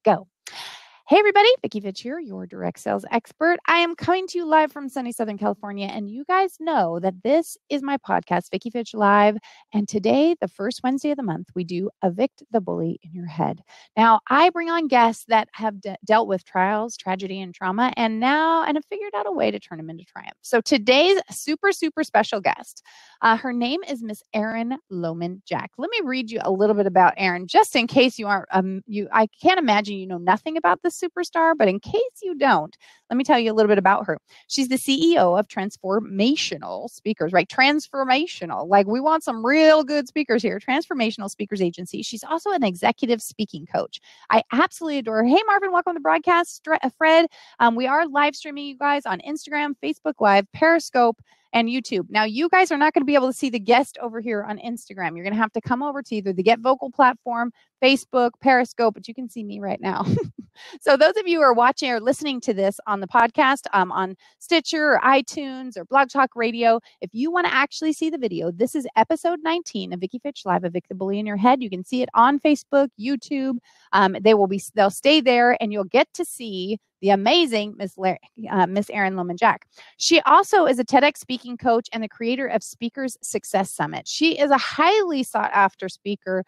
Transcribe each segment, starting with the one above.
go. Hey everybody, Vicki Fitch here, your direct sales expert. I am coming to you live from sunny Southern California, and you guys know that this is my podcast, Vicki Fitch Live. And today, the first Wednesday of the month, we do Evict the Bully in Your Head. Now, I bring on guests that have dealt with trials, tragedy, and trauma, and have figured out a way to turn them into triumph. So today's super special guest, her name is Miss Erin Lohman Jack. Let me read you a little bit about Erin, just in case you aren't. I can't imagine you know nothing about this superstar, but in case you don't, let me tell you a little bit about her. She's the CEO of Transformational Speakers, right? Transformational. Like, we want some real good speakers here. Transformational Speakers Agency. She's also an executive speaking coach. I absolutely adore her. Hey, Marvin, welcome to the broadcast. Fred, we are live streaming you guys on Instagram, Facebook Live, Periscope, and YouTube. Now, you guys are not going to be able to see the guest over here on Instagram. You're going to have to come over to either the Get Vocal platform, Facebook, Periscope, but you can see me right now. So those of you who are watching or listening to this on the podcast, on Stitcher or iTunes or Blog Talk Radio, if you want to actually see the video, this is episode 19 of Vicki Fitch Live, Evict the Bully in Your Head. You can see it on Facebook, YouTube. They'll stay there, and you'll get to see the amazing Miss Erin Lohman Jack. She also is a TEDx speaking coach and the creator of Speakers Success Summit. She is a highly sought after speaker.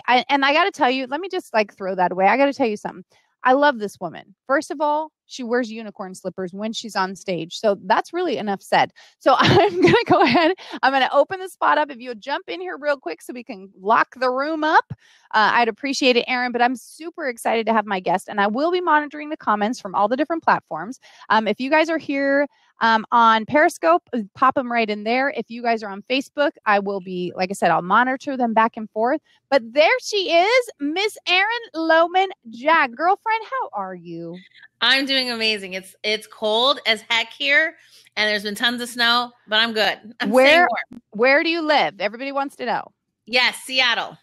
I got to tell you, let me just throw that away. I got to tell you something. I love this woman. First of all, she wears unicorn slippers when she's on stage. So that's really enough said. So I'm going to go ahead. I'm going to open the spot up. If you'll jump in here real quick so we can lock the room up, I'd appreciate it, Erin. But I'm super excited to have my guest, and I will be monitoring the comments from all the different platforms. If you guys are here on Periscope, pop them right in there. If you guys are on Facebook, I will be, like I said, I'll monitor them back and forth. But there she is, Miss Erin Lohman Jack. Girlfriend, how are you? I'm doing amazing. It's cold as heck here, and there's been tons of snow, but I'm good. I'm staying warm. Where do you live? Everybody wants to know. Yes, Seattle.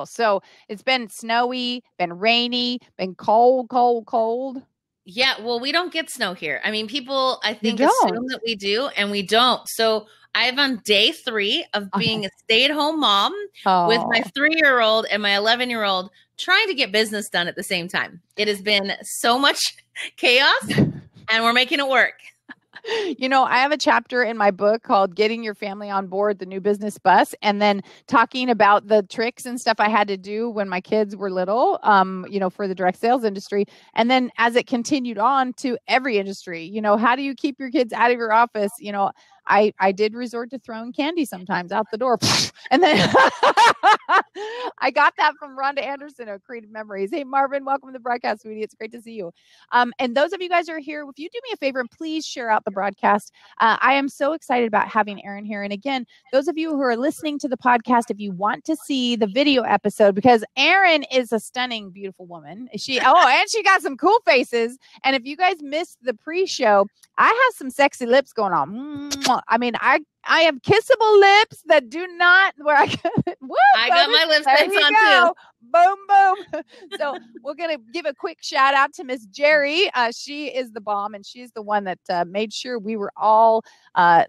So it's been snowy, been rainy, been cold. Yeah, well, we don't get snow here. I mean, people, I think, assume that we do, and we don't. So I'm on day 3 of being a stay-at-home mom with my 3-year-old and my 11-year-old trying to get business done at the same time. It has been so much chaos, and we're making it work. You know, I have a chapter in my book called Getting Your Family on Board, the New Business Bus, and then talking about the tricks and stuff I had to do when my kids were little, for the direct sales industry. And then as it continued on to every industry, how do you keep your kids out of your office? I did resort to throwing candy sometimes out the door. And then I got that from Rhonda Anderson of Creative Memories. Hey, Marvin, welcome to the broadcast, sweetie. It's great to see you. And those of you guys who are here, if you do me a favor and please share out the broadcast. I am so excited about having Erin here. And again, those of you who are listening to the podcast, if you want to see the video episode, because Erin is a stunning, beautiful woman. And she got some cool faces. And if you guys missed the pre-show, I have some sexy lips going on. I mean, I have kissable lips that do not where I got my lipsticks on too. Boom. So we're going to give a quick shout out to Miss Jerry. She is the bomb, and she's the one that made sure we were all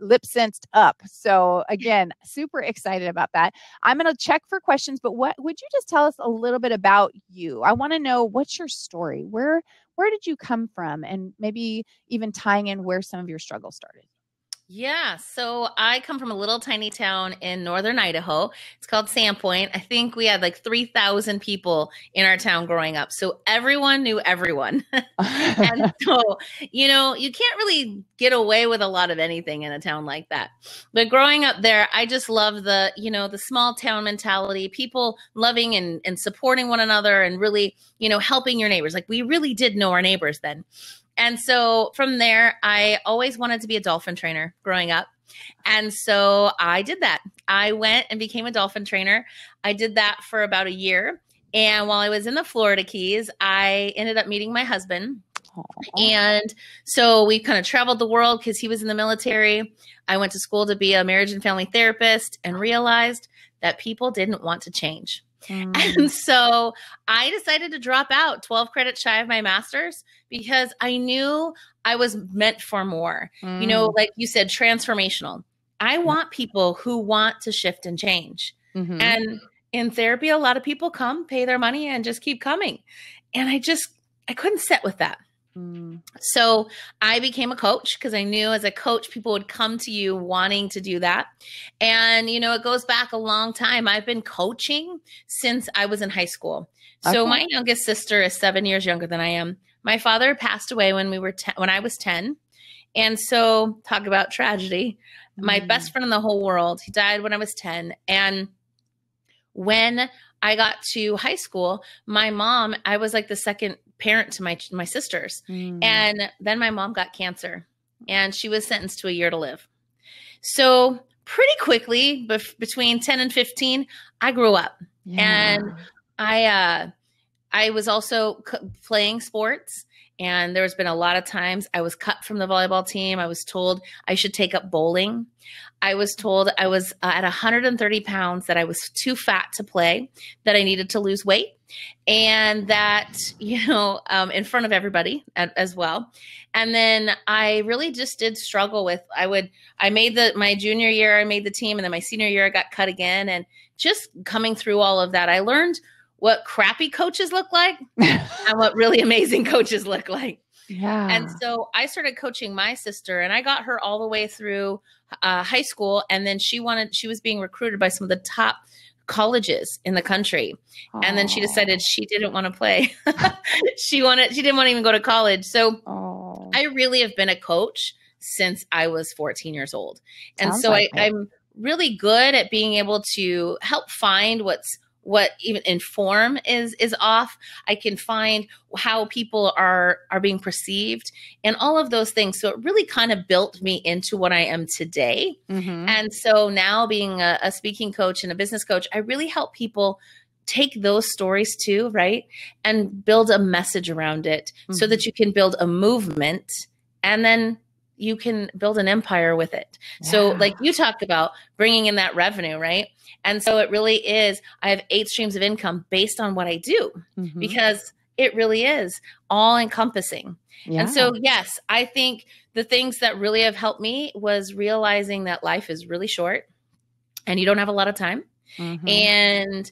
lip synced up. So again, super excited about that. I'm going to check for questions, but what would you just tell us a little bit about you? I want to know, what's your story? Where did you come from? And maybe even tying in where some of your struggles started. Yeah. So I come from a little tiny town in northern Idaho. It's called Sandpoint. I think we had like 3,000 people in our town growing up. So everyone knew everyone. And so, you can't really get away with a lot of anything in a town like that. But growing up there, I just love the small town mentality, people loving and supporting one another and really, helping your neighbors. Like, we really did know our neighbors then. And so from there, I always wanted to be a dolphin trainer growing up. And so I did that. I went and became a dolphin trainer. I did that for about a year. And while I was in the Florida Keys, I ended up meeting my husband. Aww. And so we kind of traveled the world because he was in the military. I went to school to be a marriage and family therapist and realized that people didn't want to change. And so I decided to drop out 12 credits shy of my master's because I knew I was meant for more. Like you said, transformational. I want people who want to shift and change. And in therapy, a lot of people come, pay their money, and just keep coming. And I couldn't sit with that. So I became a coach because I knew as a coach, people would come to you wanting to do that. And, it goes back a long time. I've been coaching since I was in high school. So my youngest sister is 7 years younger than I am. My father passed away when I was 10. And so talk about tragedy. My best friend in the whole world, he died when I was 10. And when I got to high school, my mom, I was like the second parent to my sisters. And then my mom got cancer and she was sentenced to a year to live. So pretty quickly, between 10 and 15, I grew up. And I was also playing sports. And there's been a lot of times I was cut from the volleyball team. I was told I should take up bowling. I was told I was at 130 pounds, that I was too fat to play, that I needed to lose weight, and that, in front of everybody as well. And then I really just did struggle with, my junior year, I made the team, and then my senior year, I got cut again. And just coming through all of that, I learned what crappy coaches look like and what really amazing coaches look like. Yeah. And so I started coaching my sister, and I got her all the way through high school. And then she was being recruited by some of the top colleges in the country. Aww. And then she decided she didn't want to play. She didn't want to even go to college. So I really have been a coach since I was 14 years old. And so I'm really good at being able to help find what even in form is off. I can find how people are being perceived and all of those things. So it really kind of built me into what I am today. And so now being a speaking coach and a business coach, I really help people take those stories too, right? And build a message around it so that you can build a movement, and then you can build an empire with it. Yeah. So like you talked about bringing in that revenue, right? And so it really is, I have 8 streams of income based on what I do, because it really is all encompassing. Yeah. And so, yes, I think the things that really have helped me was realizing that life is really short and you don't have a lot of time. And,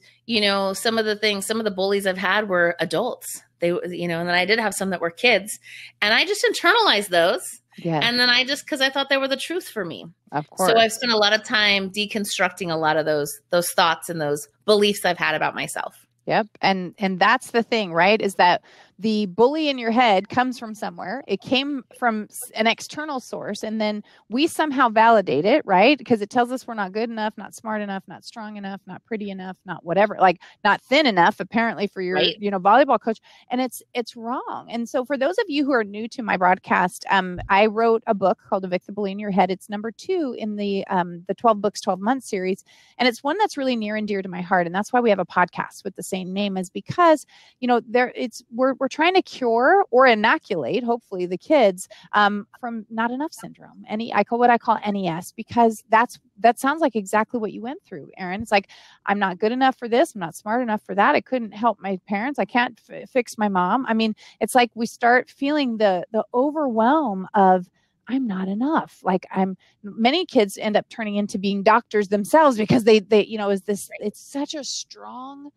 some of the bullies I've had were adults. And then I did have some that were kids, and I just internalized those. Yeah. And then because I thought they were the truth for me. Of course. So I've spent a lot of time deconstructing a lot of those thoughts and those beliefs I've had about myself. Yep. And that's the thing, right? Is that the bully in your head comes from somewhere. It came from an external source, and then we somehow validate it, right? Because it tells us we're not good enough, not smart enough, not strong enough, not pretty enough, not whatever, like not thin enough, apparently, for your, volleyball coach. And it's wrong. And so for those of you who are new to my broadcast, I wrote a book called Evict the Bully in Your Head. It's number 2 in the 12 books, 12 months series. And it's one that's really near and dear to my heart. And that's why we have a podcast with the same name, is because, we're trying to cure or inoculate, hopefully, the kids from not enough syndrome. I call what I call NES, because that sounds like exactly what you went through, Erin. It's like, I'm not good enough for this. I'm not smart enough for that. I couldn't help my parents. I can't fix my mom. I mean, it's like we start feeling the overwhelm of, I'm not enough. Like many kids end up turning into being doctors themselves, because they it's such a strong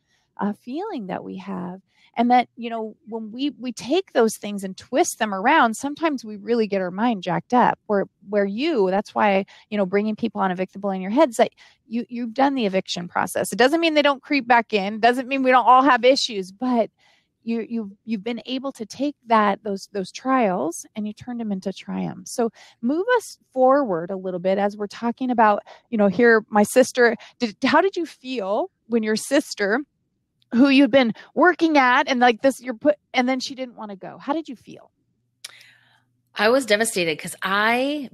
feeling that we have. And that, when we take those things and twist them around, sometimes we really get our mind jacked up. That's why, bringing people on Evict the Bully in Your Head, that you've done the eviction process. It doesn't mean they don't creep back in. It doesn't mean we don't all have issues, but you've been able to take those trials and you turned them into triumphs. So move us forward a little bit as we're talking about, here, my sister, how did you feel when your sister, who you'd been working at, and like this, and then she didn't want to go? How did you feel? I was devastated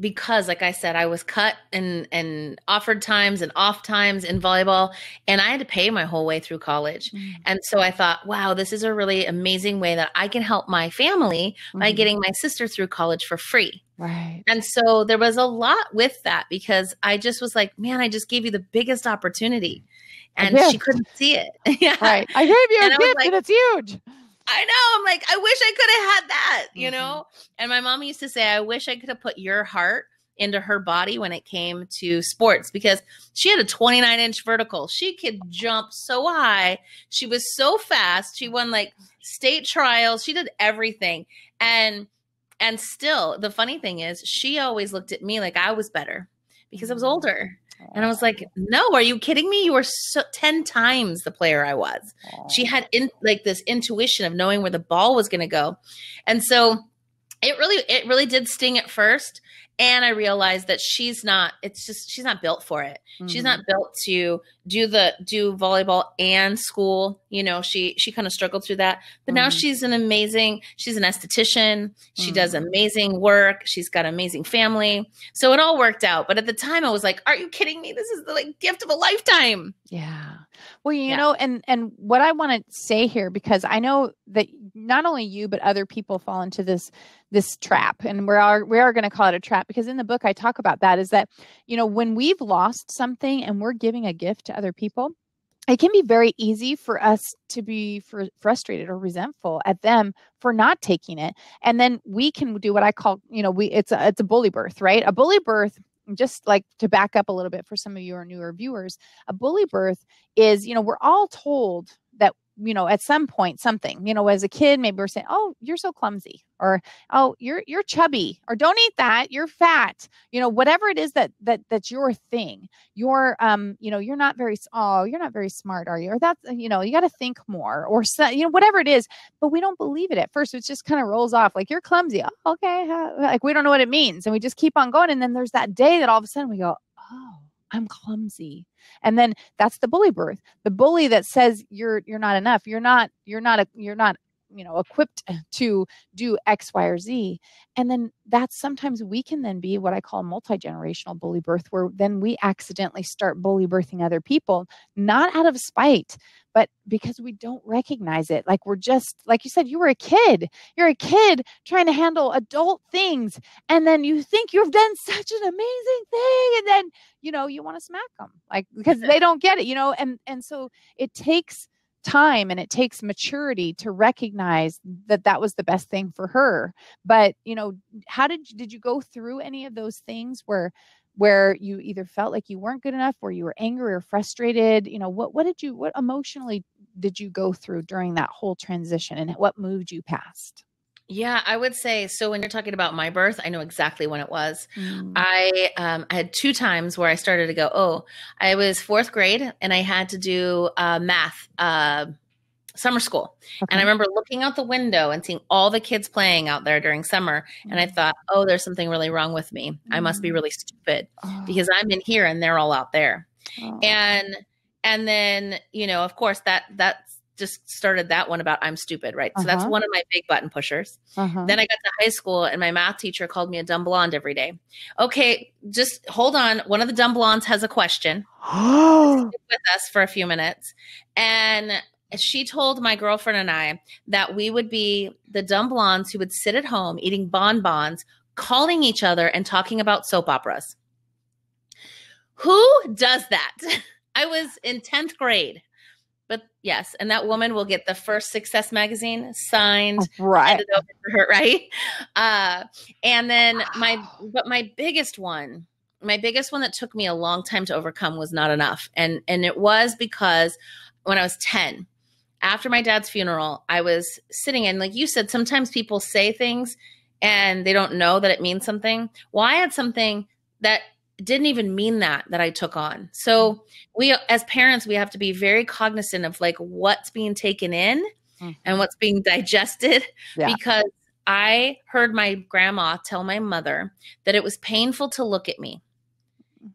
because like I said, I was cut and offered times and off times in volleyball, and I had to pay my whole way through college. And so I thought, wow, this is a really amazing way that I can help my family by getting my sister through college for free. Right. And so there was a lot with that, because I just was like, man, I just gave you the biggest opportunity. And she couldn't see it. Yeah. Right. I gave you a gift, and it's huge. I know. I'm like, I wish I could have had that, And my mom used to say, I wish I could have put your heart into her body when it came to sports, because she had a 29-inch vertical. She could jump so high. She was so fast. She won like state trials. She did everything. And still, the funny thing is, she always looked at me like I was better because I was older. And I was like, no, are you kidding me? You were 10 times the player I was. She had this intuition of knowing where the ball was going to go. And so it really did sting at first. And I realized that she's not built for it. Mm-hmm. She's not built to do volleyball and school. You know, she kind of struggled through that, but now she's an esthetician. She does amazing work. She's got an amazing family. So it all worked out. But at the time I was like, are you kidding me? This is the gift of a lifetime. Yeah. Well, you know, and what I want to say here, because I know that not only you, but other people fall into this trap, and we are going to call it a trap, because in the book I talk about that, is that, you know, when we've lost something and we're giving a gift to other people, it can be very easy for us to be frustrated or resentful at them for not taking it. And then we can do what I call, you know, it's a bully birth, right? A bully birth, just like to back up a little bit for some of your newer viewers, a bully birth is, you know, we're all told that, you know, at some point, something, you know, as a kid, maybe we're saying, oh, you're so clumsy, or, oh, you're chubby, or don't eat that, you're fat, you know, whatever it is that's your thing. You're, you know, you're not very smart, are you? Or that's, you know, you got to think more, or, you know, whatever it is, but we don't believe it at first. It just kind of rolls off like, you're clumsy. Oh, okay. Like, we don't know what it means. And we just keep on going. And then there's that day that all of a sudden we go, oh, I'm clumsy. And then that's the bully birth. The bully that says you're not enough. You're not, you know, equipped to do X, Y, or Z. And then that's sometimes we can then be what I call multi-generational bully birth, where then we accidentally start bully birthing other people, not out of spite, but because we don't recognize it. Like, we're just, like you said, you're a kid trying to handle adult things. And then you think you've done such an amazing thing. And then, you know, you want to smack them, like, because they don't get it, you know? And so it takes time and it takes maturity to recognize that was the best thing for her. But, you know, how did you go through any of those things where you either felt like you weren't good enough, or you were angry or frustrated? You know, what emotionally did you go through during that whole transition, and what moved you past? Yeah, I would say, so when you're talking about my birth, I know exactly when it was. I had 2 times where I started to go, oh, I was 4th grade and I had to do math, summer school. Okay. And I remember looking out the window and seeing all the kids playing out there during summer. And I thought, oh, there's something really wrong with me. I must be really stupid because I'm in here and they're all out there. And then, you know, of course that's just started that one about I'm stupid, right? So that's one of my big button pushers. Then I got to high school and my math teacher called me a dumb blonde every day. Okay, just hold on. One of the dumb blondes has a question. Stick with us for a few minutes. And she told my girlfriend and I that we would be the dumb blondes who would sit at home eating bonbons, calling each other and talking about soap operas. Who does that? I was in 10th grade. But yes, and that woman will get the first Success magazine signed, handed over to her, right? And then my biggest one that took me a long time to overcome was not enough. And it was because when I was 10, after my dad's funeral, I was sitting in, like you said, sometimes people say things and they don't know that it means something. Well, I had something that didn't even mean that I took on. So we, as parents, we have to be very cognizant of like what's being taken in and what's being digested, because I heard my grandma tell my mother that it was painful to look at me.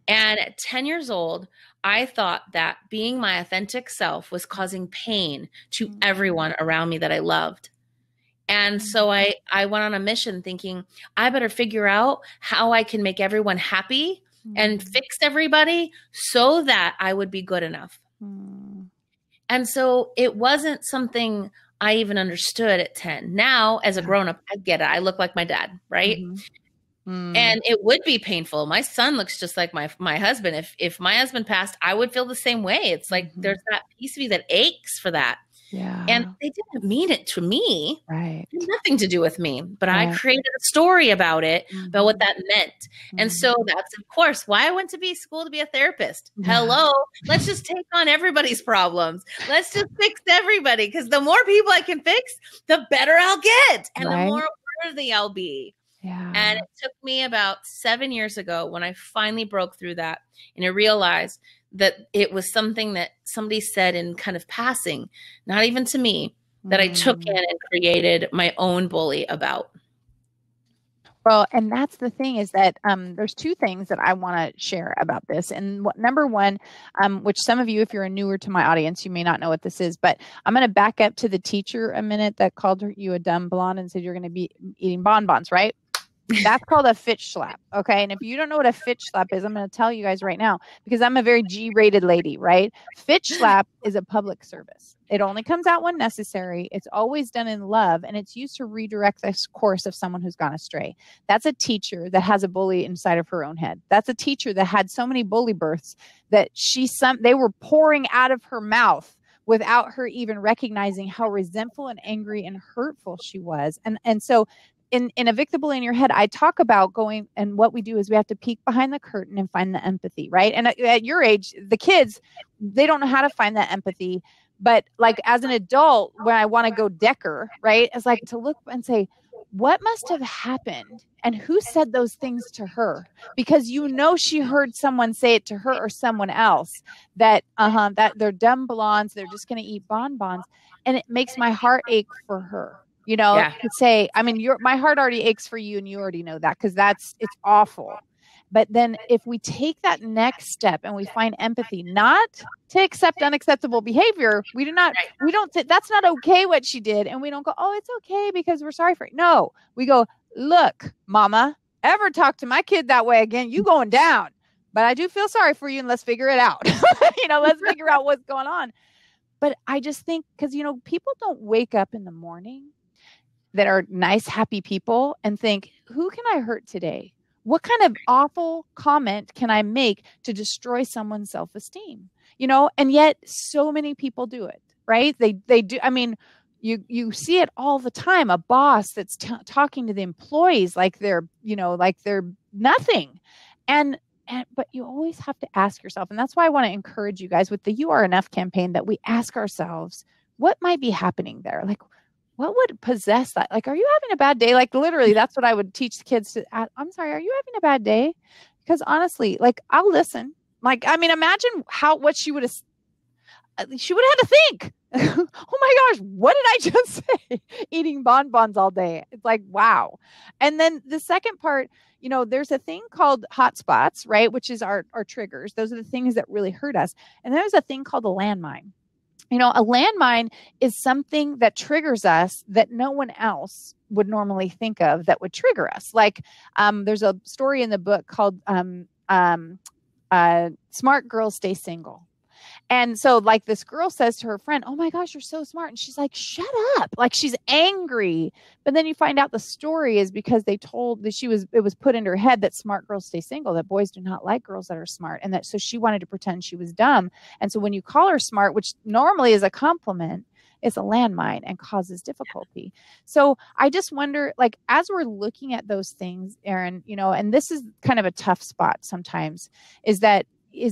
And at 10 years old, I thought that being my authentic self was causing pain to everyone around me that I loved. And so I went on a mission thinking, I better figure out how I can make everyone happy and fix everybody so that I would be good enough. And so it wasn't something I even understood at 10. Now, as a grown-up, I get it. I look like my dad, right? And it would be painful. My son looks just like my husband. If my husband passed, I would feel the same way. It's like there's that piece of me that aches for that. And Yeah. they didn't mean it to me. Right. It had nothing to do with me, but I Right. created a story about it, about what Mhm. that meant. And Mhm. so that's, of course, why I went to be school to be a therapist. Yeah. Hello, let's just take on everybody's problems. Let's just fix everybody, because the more people I can fix, the better I'll get and the Right. more worthy I'll be. And Yeah. it took me about 7 years ago when I finally broke through that, and I realized that it was something that somebody said in kind of passing, not even to me, that I took in Mm. and created my own bully about. Well, and that's the thing is that there's two things that I want to share about this. And number one, which some of you, if you're newer to my audience, you may not know what this is, but I'm going to back up to the teacher a minute that called you a dumb blonde and said you're going to be eating bonbons, right? That's called a Fitch slap. Okay. And if you don't know what a Fitch slap is, I'm going to tell you guys right now because I'm a very G-rated lady, right? Fitch slap is a public service. It only comes out when necessary. It's always done in love, and it's used to redirect the course of someone who's gone astray. That's a teacher that has a bully inside of her own head. That's a teacher that had so many bully births that they were pouring out of her mouth without her even recognizing how resentful and angry and hurtful she was. And so in Evict the Bully in Your Head, I talk about going, and what we do is we have to peek behind the curtain and find the empathy, right? And at your age, the kids, they don't know how to find that empathy. But like as an adult, when I want to go Decker, right, it's like to look and say, what must have happened and who said those things to her? Because she heard someone say it to her or someone else that they're dumb blondes, they're just going to eat bonbons, and it makes my heart ache for her. Yeah. To say, I mean, my heart already aches for you and you already know that because it's awful. But then if we take that next step and we find empathy, not to accept unacceptable behavior, that's not okay what she did. And we don't go, oh, it's okay because we're sorry for it. No, we go, look, mama, ever talk to my kid that way again, you going down. But I do feel sorry for you and let's figure it out. Let's figure out what's going on. But I just think because, people don't wake up in the morning that are nice, happy people and think, who can I hurt today? What kind of awful comment can I make to destroy someone's self-esteem? And yet so many people do it, right? They do. I mean, you see it all the time. A boss that's talking to the employees like they're nothing. But you always have to ask yourself, and that's why I want to encourage you guys with the You Are Enough campaign, that we ask ourselves, what might be happening there? Like, what would possess that? Like, are you having a bad day? Like, literally, that's what I would teach the kids to ask. I'm sorry, are you having a bad day? Because honestly, like, I'll listen. Like, I mean, imagine what she would have had to think. Oh my gosh, what did I just say? Eating bonbons all day. It's like, wow. And then the second part, there's a thing called hotspots, right? Which is our triggers. Those are the things that really hurt us. And there's a thing called a landmine. A landmine is something that triggers us that no one else would normally think of that would trigger us. Like, there's a story in the book called Smart Girls Stay Single. And so like this girl says to her friend, oh my gosh, you're so smart. And she's like, shut up. Like she's angry. But then you find out the story is because they told that it was put into her head that smart girls stay single, that boys do not like girls that are smart. And so she wanted to pretend she was dumb. And so when you call her smart, which normally is a compliment, it's a landmine and causes difficulty. So I just wonder, like, as we're looking at those things, Erin, and this is kind of a tough spot sometimes, is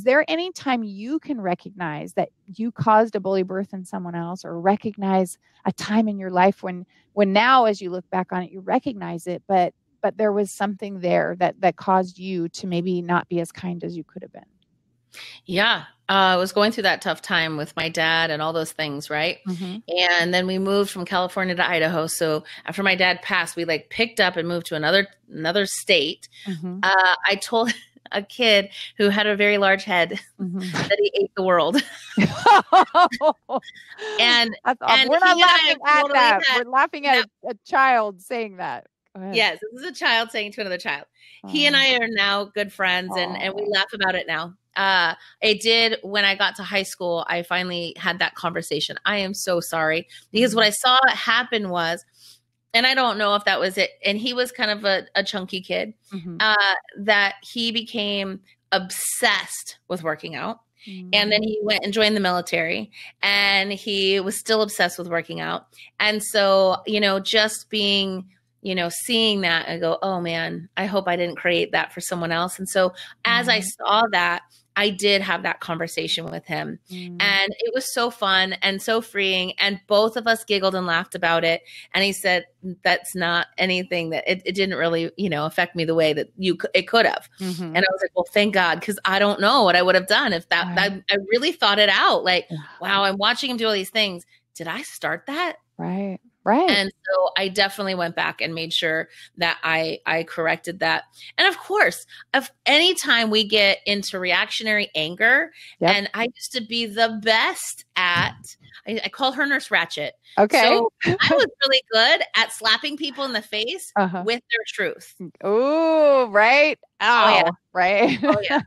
there any time you can recognize that you caused a bully birth in someone else, or recognize a time in your life when now, as you look back on it, you recognize it, but there was something there that caused you to maybe not be as kind as you could have been? Yeah. I was going through that tough time with my dad and all those things, right? Mm-hmm. And then we moved from California to Idaho. So after my dad passed, we picked up and moved to another state. Mm-hmm. I told a kid who had a very large head that he ate the world. And we're not laughing at that. We're laughing at a child saying that. Yes, this is a child saying to another child. He and I are now good friends, and we laugh about it now. It did when I got to high school. I finally had that conversation. I am so sorry, because what I saw happen was, and I don't know if that was it, and he was kind of a chunky kid, that he became obsessed with working out. And then he went and joined the military, and he was still obsessed with working out. And so, just being, seeing that, I go, oh man, I hope I didn't create that for someone else. And so as I saw that, I did have that conversation with him, and it was so fun and so freeing. And both of us giggled and laughed about it. And he said, that's not anything that it didn't really, affect me the way that it could have. And I was like, well, thank God. Cause I don't know what I would have done if I really thought it out. Like, wow, I'm watching him do all these things. Did I start that? Right. And so I definitely went back and made sure that I corrected that. And of course, any time we get into reactionary anger, and I used to be the best at, I call her Nurse Ratchet. Okay. So I was really good at slapping people in the face with their truth. Oh, right. Ow. Oh, yeah. Right. Oh, yeah.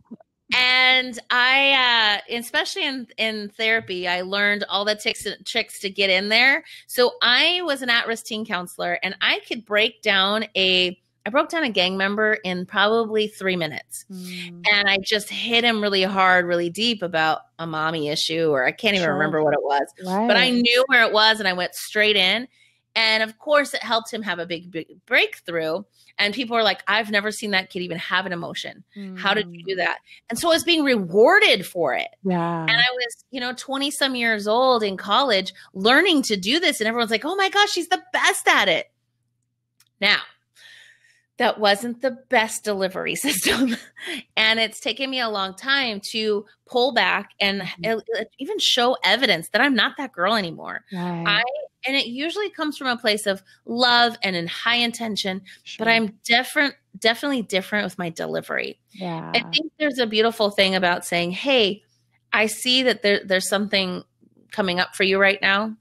And I, especially in therapy, I learned all the tricks to get in there. So I was an at-risk teen counselor, and I could break down I broke down a gang member in probably 3 minutes. And I just hit him really hard, really deep about a mommy issue, or I can't even remember what it was, but I knew where it was, and I went straight in. And of course, it helped him have a big breakthrough. And people were like, I've never seen that kid even have an emotion. How did you do that? And so I was being rewarded for it. Yeah. And I was, 20 some years old in college learning to do this. And everyone's like, oh my gosh, she's the best at it. Now, that wasn't the best delivery system. And it's taken me a long time to pull back and even show evidence that I'm not that girl anymore. Right. And it usually comes from a place of love and in high intention, but I'm definitely different with my delivery. Yeah. I think there's a beautiful thing about saying, hey, I see that there's something coming up for you right now,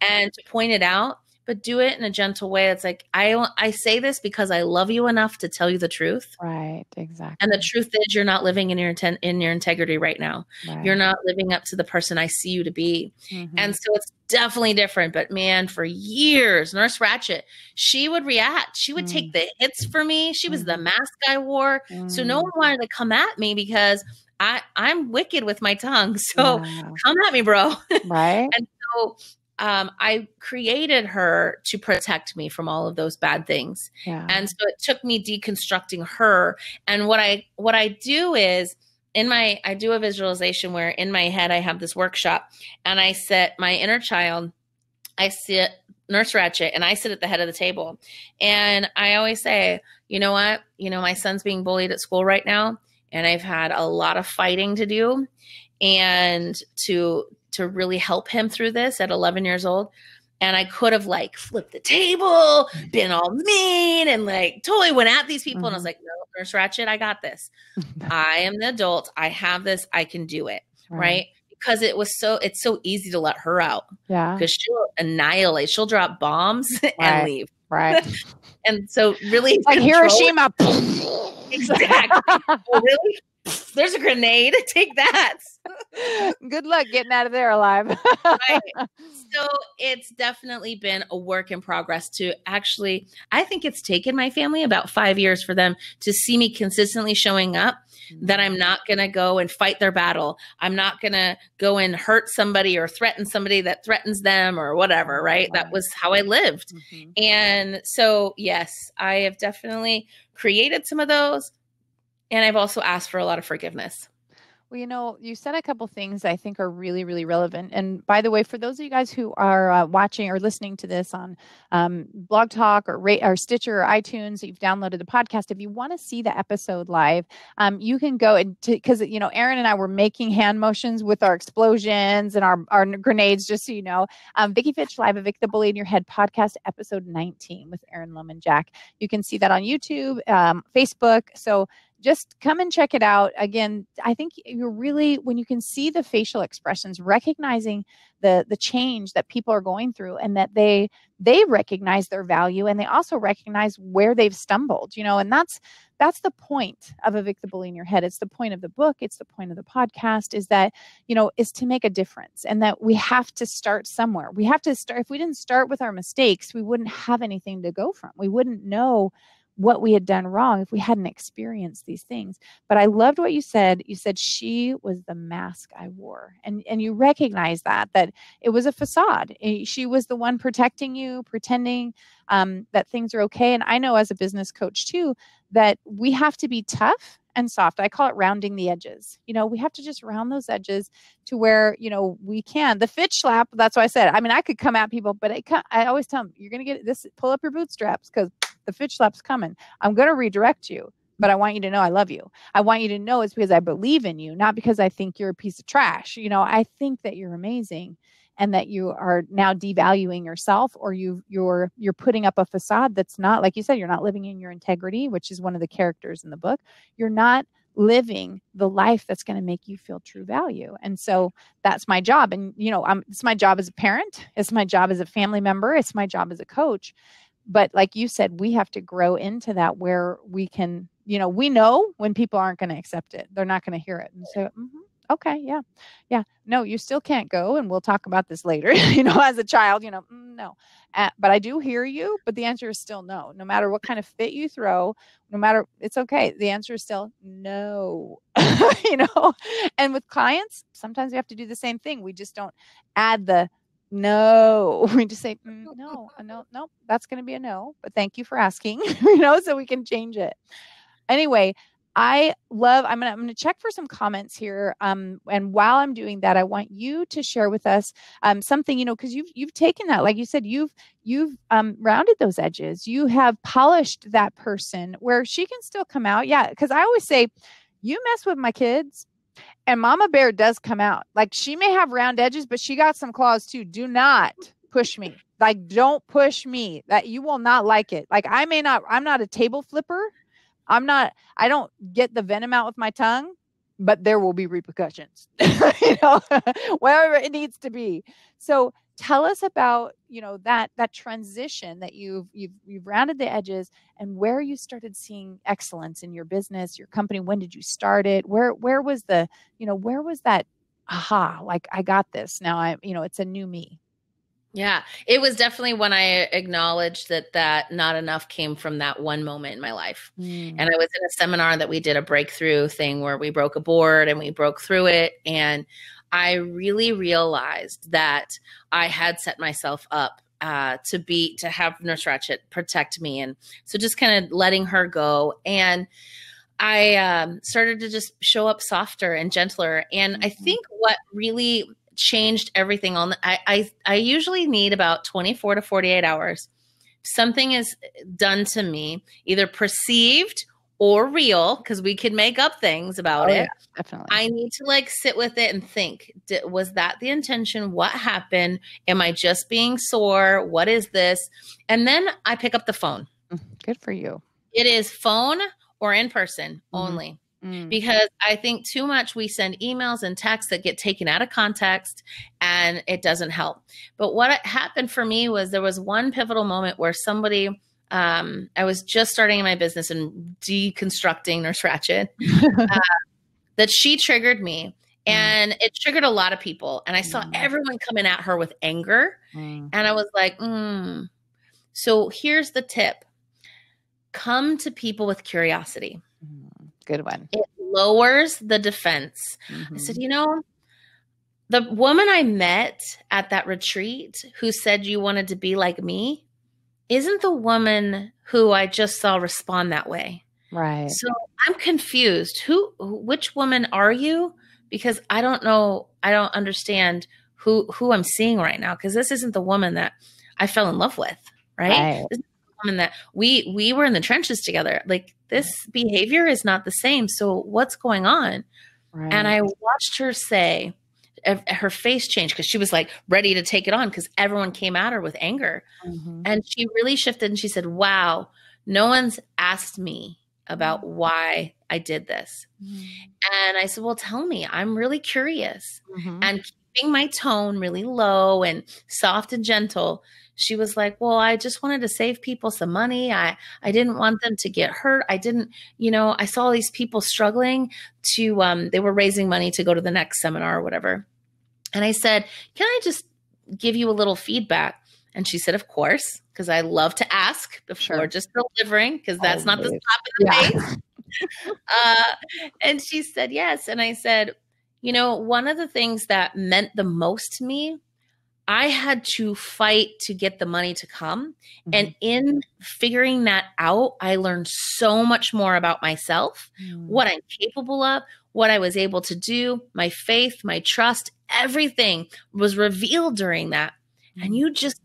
and to point it out, but do it in a gentle way. It's like, I say this because I love you enough to tell you the truth. Right. Exactly. And the truth is, you're not living in your integrity right now. Right. You're not living up to the person I see you to be. And so it's definitely different. But man, for years, Nurse Ratchet, she would react. She would take the hits for me. She was the mask I wore. So no one wanted to come at me because I'm wicked with my tongue. So come at me, bro. Right. And so I created her to protect me from all of those bad things. Yeah. And so it took me deconstructing her. And what I do is I do a visualization where in my head, I have this workshop, and I set my inner child, I sit Nurse Ratchet, and I sit at the head of the table. And I always say, you know what, my son's being bullied at school right now, and I've had a lot of fighting to do, and to really help him through this at 11 years old. And I could have flipped the table, been all mean, and totally went at these people. And I was like, no, Nurse Ratchet, I got this. I am the adult. I have this. I can do it. Right. Because it's so easy to let her out. Yeah. Because she'll annihilate. She'll drop bombs and leave. Right. And so really like Hiroshima. Exactly. Oh, really? There's a grenade. Take that. Good luck getting out of there alive. Right. So it's definitely been a work in progress to actually, I think it's taken my family about 5 years for them to see me consistently showing up, that I'm not going to go and fight their battle. I'm not going to go and hurt somebody or threaten somebody that threatens them or whatever. Right. That was how I lived. And so, yes, I have definitely created some of those. And I've also asked for a lot of forgiveness. Well, you said a couple things I think are really, really relevant. And by the way, for those of you guys who are watching or listening to this on Blog Talk or Stitcher or iTunes, you've downloaded the podcast. If you want to see the episode live, you can go because Erin and I were making hand motions with our explosions and our grenades. Just so you know, Vicki Fitch Live, a Vic the Bully in Your Head podcast, episode 19 with Erin Loman-Jack. You can see that on YouTube, Facebook. So just come and check it out. Again, I think you're really, when you can see the facial expressions, recognizing the change that people are going through, and that they recognize their value, and they also recognize where they've stumbled, and that's the point of a Vic the Bully in Your Head. It's the point of the book. It's the point of the podcast, is that, is to make a difference, and that we have to start somewhere. We have to start. If we didn't start with our mistakes, we wouldn't have anything to go from. We wouldn't know what we had done wrong if we hadn't experienced these things. But I loved what you said. You said she was the mask I wore. And you recognize that it was a facade. She was the one protecting you, pretending that things are okay. And I know as a business coach too, that we have to be tough and soft. I call it rounding the edges. We have to just round those edges to where, we can. The Fitch slap, that's what I said. I mean, I could come at people, but I always tell them, you're going to get this, pull up your bootstraps because the Fitch slap's coming. I'm going to redirect you, but I want you to know I love you. I want you to know it's because I believe in you, not because I think you're a piece of trash. I think that you're amazing and that you are now devaluing yourself, or you're putting up a facade that's not, like you said, you're not living in your integrity, which is one of the characters in the book. You're not living the life that's going to make you feel true value. And so that's my job. And, it's my job as a parent. It's my job as a family member. It's my job as a coach. But like you said, we have to grow into that where we can, we know when people aren't going to accept it. They're not going to hear it. And so, okay, yeah. No, you still can't go. And we'll talk about this later, as a child, no. But I do hear you. But the answer is still no. No matter what kind of fit you throw, no matter, it's okay. The answer is still no, And with clients, sometimes we have to do the same thing. We just don't add the no. We just say, no, that's going to be a no. But thank you for asking, so we can change it. Anyway, I'm going to check for some comments here. And while I'm doing that, I want you to share with us something, because you've taken that, like you said, you've rounded those edges. You have polished that person where she can still come out. Yeah. Because I always say, you mess with my kids, and Mama Bear does come out. Like, she may have round edges, but she got some claws too. Do not push me. Like, don't push me. That you will not like it. Like, I'm not a table flipper. I don't get the venom out with my tongue, but there will be repercussions, wherever it needs to be. So tell us about, that transition that you've rounded the edges, and where you started seeing excellence in your business, your company. When did you start it? Where was where was that aha, like, I got this now, it's a new me. Yeah, it was definitely when I acknowledged that not enough came from that one moment in my life. And I was in a seminar that we did a breakthrough thing where we broke a board and we broke through it. And I really realized that I had set myself up to have Nurse Ratched protect me. And so just kind of letting her go. And I started to just show up softer and gentler. And I think what really changed everything I usually need about 24 to 48 hours. Something is done to me, either perceived or real, because we can make up things about it. Yeah, definitely. I need to sit with it and think, was that the intention? What happened? Am I just being sore? What is this? And then I pick up the phone. Good for you. It is phone or in person only. Because I think too much we send emails and texts that get taken out of context and it doesn't help. But what happened for me was there was one pivotal moment where somebody, I was just starting in my business and deconstructing Nurse Ratched, that she triggered me. And it triggered a lot of people. And I saw everyone coming at her with anger. And I was like, So here's the tip. Come to people with curiosity. Good one. It lowers the defense. I said, the woman I met at that retreat who said you wanted to be like me isn't the woman who I just saw respond that way. Right. So I'm confused. Which woman are you? Because I don't know. I don't understand who I'm seeing right now. Because this isn't the woman that I fell in love with. Right. This is the woman that we were in the trenches together. Like, this behavior is not the same. So what's going on? Right. And I watched her say, her face changed because she was like ready to take it on because everyone came at her with anger. And she really shifted and she said, wow, no one's asked me about why I did this. And I said, well, tell me, I'm really curious. And keeping my tone really low and soft and gentle, she was like, well, I just wanted to save people some money. I didn't want them to get hurt. I didn't, I saw these people struggling they were raising money to go to the next seminar or whatever. And I said, can I just give you a little feedback? And she said, of course, because I love to ask before just delivering, because that's not the slap in the face. And she said, yes. And I said, you know, one of the things that meant the most to me, I had to fight to get the money to come. Mm-hmm. And in figuring that out, I learned so much more about myself, what I'm capable of, what I was able to do, my faith, my trust, everything was revealed during that. And you just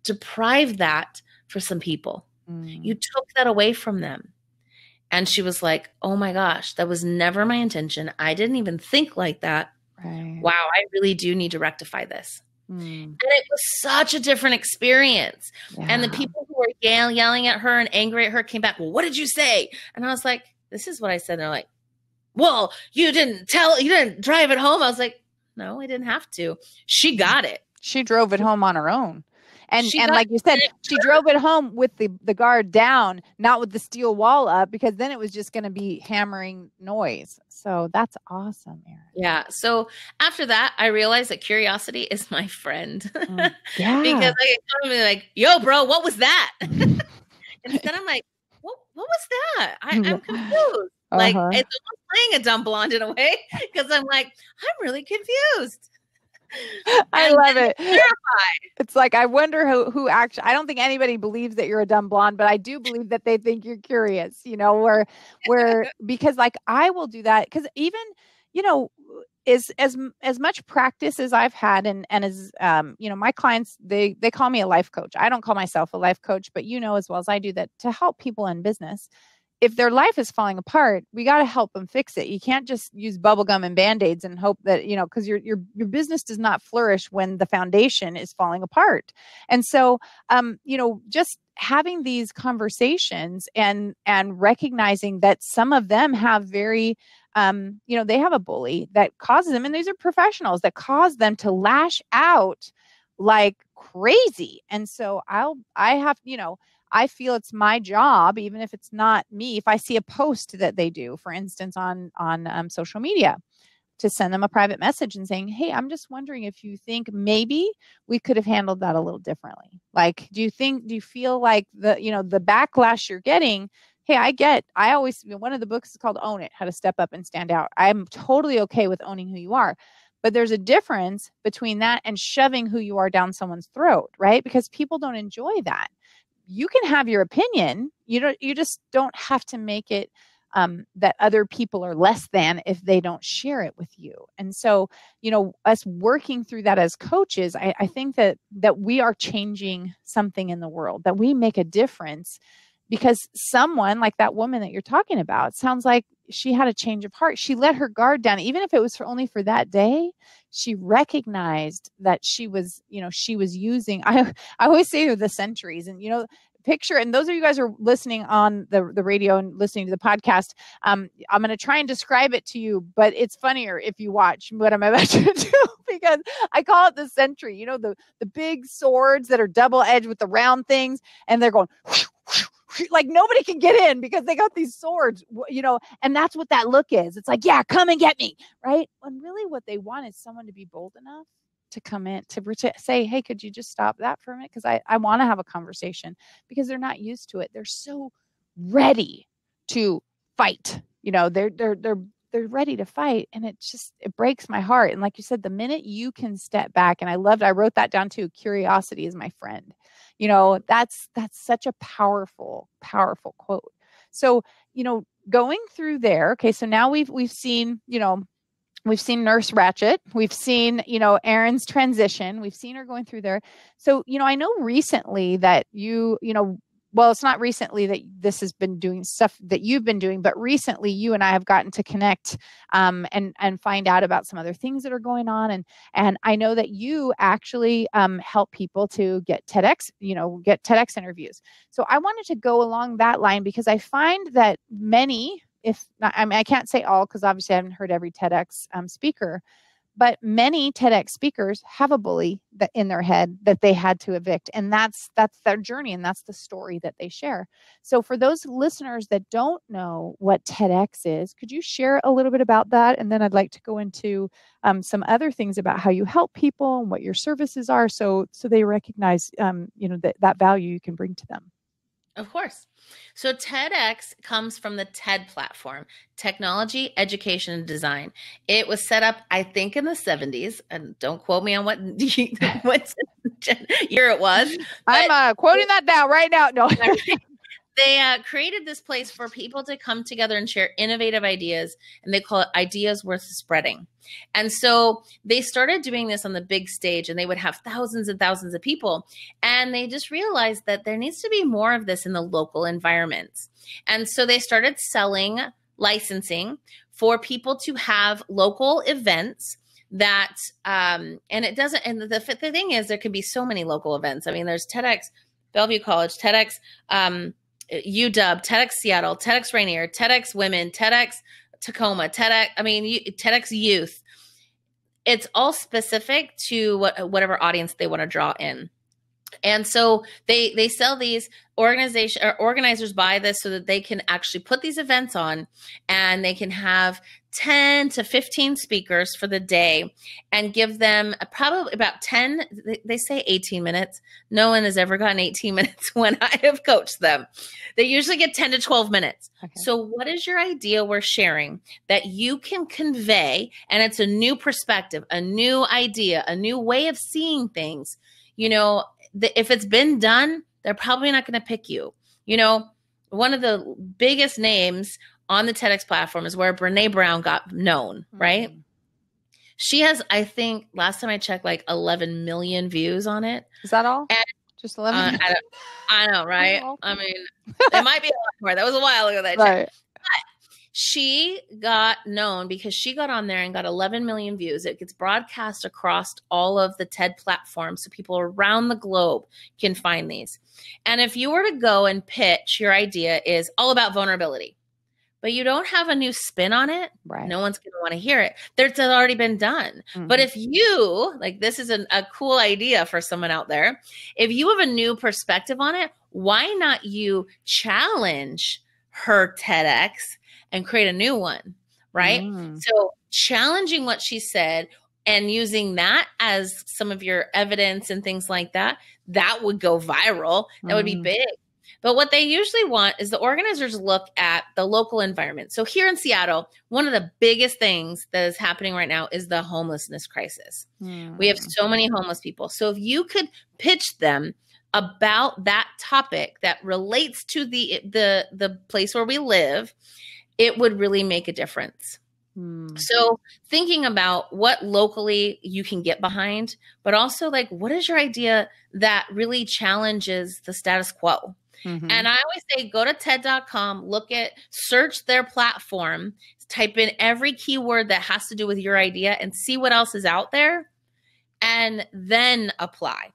deprived that for some people. You took that away from them. And she was like, oh my gosh, that was never my intention. I didn't even think like that. Right. Wow, I really do need to rectify this. And it was such a different experience. Yeah. And the people who were yelling at her and angry at her came back, well, what did you say? And I was like, this is what I said. And they're like, well, you didn't drive it home. I was like, no, I didn't have to. She got it. She drove it home on her own. And like you said, she drove it home with the guard down, not with the steel wall up, because then it was just going to be hammering noise. So that's awesome, Erin. Yeah. So after that, I realized that curiosity is my friend. Yeah. Because I get come to me like, yo, bro, what was that? Instead, I'm like, what was that? I'm confused. Like, it's almost playing a dumb blonde in a way, because I'm like, I'm really confused. I love it. It's like, I wonder who actually, I don't think anybody believes that you're a dumb blonde, but I do believe that they think you're curious, you know, where, because like I will do that. Cause even, you know, as much practice as I've had and as, you know, my clients, they call me a life coach. I don't call myself a life coach, but you know, as well as I do, that to help people in business, if their life is falling apart, we got to help them fix it. You can't just use bubblegum and Band-Aids and hope that, you know, because your business does not flourish when the foundation is falling apart. And so, you know, just having these conversations and recognizing that some of them have very, you know, they have a bully that causes them, and these are professionals that cause them to lash out like crazy. And so I have, you know, I feel it's my job, even if it's not me, if I see a post that they do, for instance, on social media, to send them a private message and saying, hey, I'm just wondering if you think maybe we could have handled that a little differently. Like, do you feel like the backlash you're getting? Hey, one of the books is called Own It, How to Step Up and Stand Out. I'm totally okay with owning who you are. But there's a difference between that and shoving who you are down someone's throat, right? Because people don't enjoy that. You can have your opinion. You just don't have to make it that other people are less than if they don't share it with you. And so, you know, us working through that as coaches, I think that we are changing something in the world, that we make a difference, because someone like that woman that you're talking about, sounds like she had a change of heart. She let her guard down, even if it was only for that day. She recognized that she was using, I always say the centuries, and, you know, picture, and those of you guys who are listening on the radio and listening to the podcast, I'm going to try and describe it to you, but it's funnier if you watch what I'm about to do, because I call it the century, you know, the big swords that are double-edged with the round things, and they're going like nobody can get in because they got these swords, you know, and that's what that look is. It's like, yeah, come and get me, right? And really what they want is someone to be bold enough to come in, to say, hey, could you just stop that for a minute? Because I want to have a conversation, because they're not used to it. They're so ready to fight. You know, they're ready to fight. And it breaks my heart. And like you said, the minute you can step back, and I wrote that down too, curiosity is my friend. You know, that's such a powerful, powerful quote. So, you know, going through there, okay, so now we've seen, you know, we've seen Nurse Ratched. We've seen, you know, Erin's transition. We've seen her going through there. So, you know, I know recently that you know, well, it's not recently that this has been doing stuff that you've been doing, but recently you and I have gotten to connect and find out about some other things that are going on. And I know that you actually help people to get TEDx interviews. So I wanted to go along that line, because I find that many, if not, I mean, I can't say all, because obviously I haven't heard every TEDx speaker, But many TEDx speakers have a bully that in their head that they had to evict. And that's their journey. And that's the story that they share. So for those listeners that don't know what TEDx is, could you share a little bit about that? And then I'd like to go into some other things about how you help people and what your services are. So they recognize, that value you can bring to them. Of course. So TEDx comes from the TED platform, Technology, Education, and Design. It was set up, I think, in the 70s. And don't quote me on what year it was. I'm quoting that now, right now. No. They created this place for people to come together and share innovative ideas, and they call it ideas worth spreading. And so they started doing this on the big stage, and they would have thousands and thousands of people. And they just realized that there needs to be more of this in the local environments. And so they started selling licensing for people to have local events that, and it doesn't, and the thing is, there can be so many local events. I mean, there's TEDx Bellevue College, TEDx, UW, TEDx Seattle, TEDx Rainier, TEDx Women, TEDx Tacoma, TEDx Youth. It's all specific to whatever audience they want to draw in. And so they sell these. Organizers buy this so that they can actually put these events on, and they can have 10 to 15 speakers for the day and give them probably about 10, they say 18 minutes. No one has ever gotten 18 minutes when I have coached them. They usually get 10 to 12 minutes. Okay. So what is your idea we're sharing that you can convey? And it's a new perspective, a new idea, a new way of seeing things. If it's been done, they're probably not going to pick you. One of the biggest names on the TEDx platform is where Brene Brown got known, right? She has, I think, last time I checked, like 11 million views on it. Is that all? And, just 11? I know, right? I mean, it might be a lot more. That was a while ago that I checked. Right. But she got known because she got on there and got 11 million views. It gets broadcast across all of the TED platforms, so people around the globe can find these. And if you were to go and pitch, your idea is all about vulnerability, but you don't have a new spin on it, right? No one's going to want to hear it. It's already been done. Mm-hmm. But if you, this is a cool idea for someone out there, if you have a new perspective on it, why not you challenge her TEDx and create a new one, right? So challenging what she said and using that as some of your evidence and things like that, that would go viral. That would be big. But what they usually want is the organizers look at the local environment. So here in Seattle, one of the biggest things that is happening right now is the homelessness crisis. We have so many homeless people. So if you could pitch them about that topic that relates to the place where we live, it would really make a difference. So thinking about what locally you can get behind, but also what is your idea that really challenges the status quo? And I always say, go to TED.com, search their platform, type in every keyword that has to do with your idea and see what else is out there, and then apply,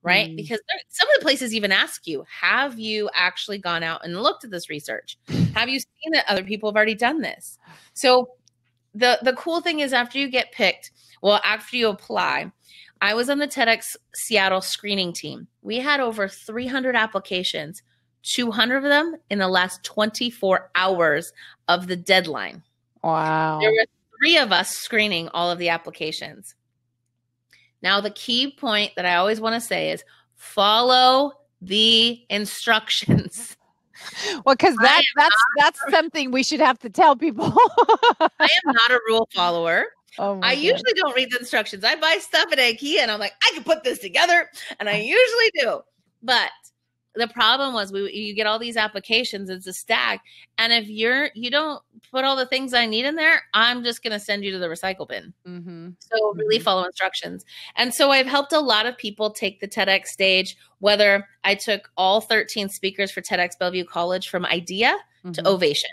right? Because some of the places even ask you, have you actually gone out and looked at this research? Have you seen that other people have already done this? So the cool thing is after you get picked, after you apply, I was on the TEDx Seattle screening team. We had over 300 applications, 200 of them in the last 24 hours of the deadline. Wow. There were 3 of us screening all of the applications. Now, the key point that I always want to say is follow the instructions. Well, because that's something we should have to tell people. I am not a rule follower. I usually don't read the instructions. I buy stuff at IKEA and I'm like, I can put this together. And I usually do. But the problem was you get all these applications, it's a stack. And if you don't put all the things I need in there, I'm just going to send you to the recycle bin. So really follow instructions. And so I've helped a lot of people take the TEDx stage, whether I took all 13 speakers for TEDx Bellevue College from idea to ovation.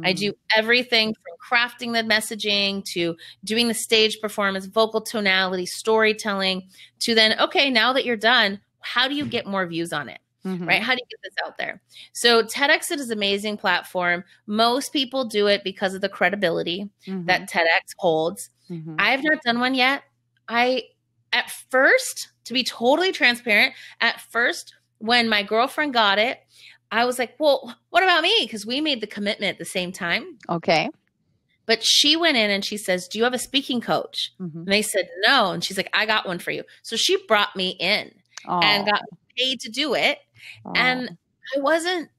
I do everything from crafting the messaging to doing the stage performance, vocal tonality, storytelling, to then, okay, now that you're done, how do you get more views on it? Right? How do you get this out there? So TEDx is an amazing platform. Most people do it because of the credibility that TEDx holds. I have not done one yet. At first, to be totally transparent, at first, when my girlfriend got it, I was like, well, what about me? Because we made the commitment at the same time. Okay. But she went in and she says, do you have a speaking coach? And they said, no. And she's like, I got one for you. So she brought me in and got paid to do it. And it wasn't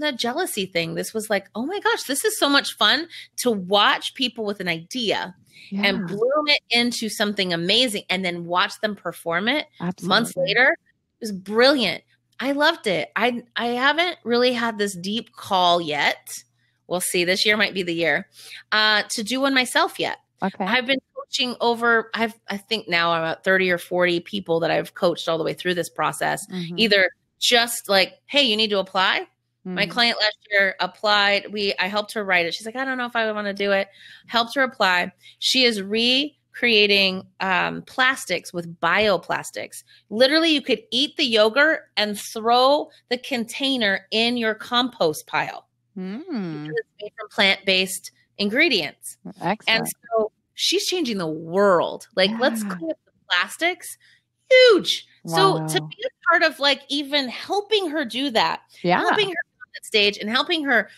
a jealousy thing. This was like, oh my gosh, this is so much fun to watch people with an idea and bloom it into something amazing and then watch them perform it months later. It was brilliant. I loved it. I haven't really had this deep call yet. We'll see. This year might be the year to do one myself yet. Okay. I've been coaching I think now I'm at 30 or 40 people that I've coached all the way through this process. Either just like, hey, you need to apply. My client last year applied. I helped her write it. She's like, I don't know if I want to do it. Helped her apply. She is recreating plastics with bioplastics. Literally, you could eat the yogurt and throw the container in your compost pile. Because it's made from plant-based ingredients. Excellent. And so she's changing the world. Like, let's clean up the plastics. Huge. Wow. So to be a part of like even helping her do that, helping her on that stage and helping her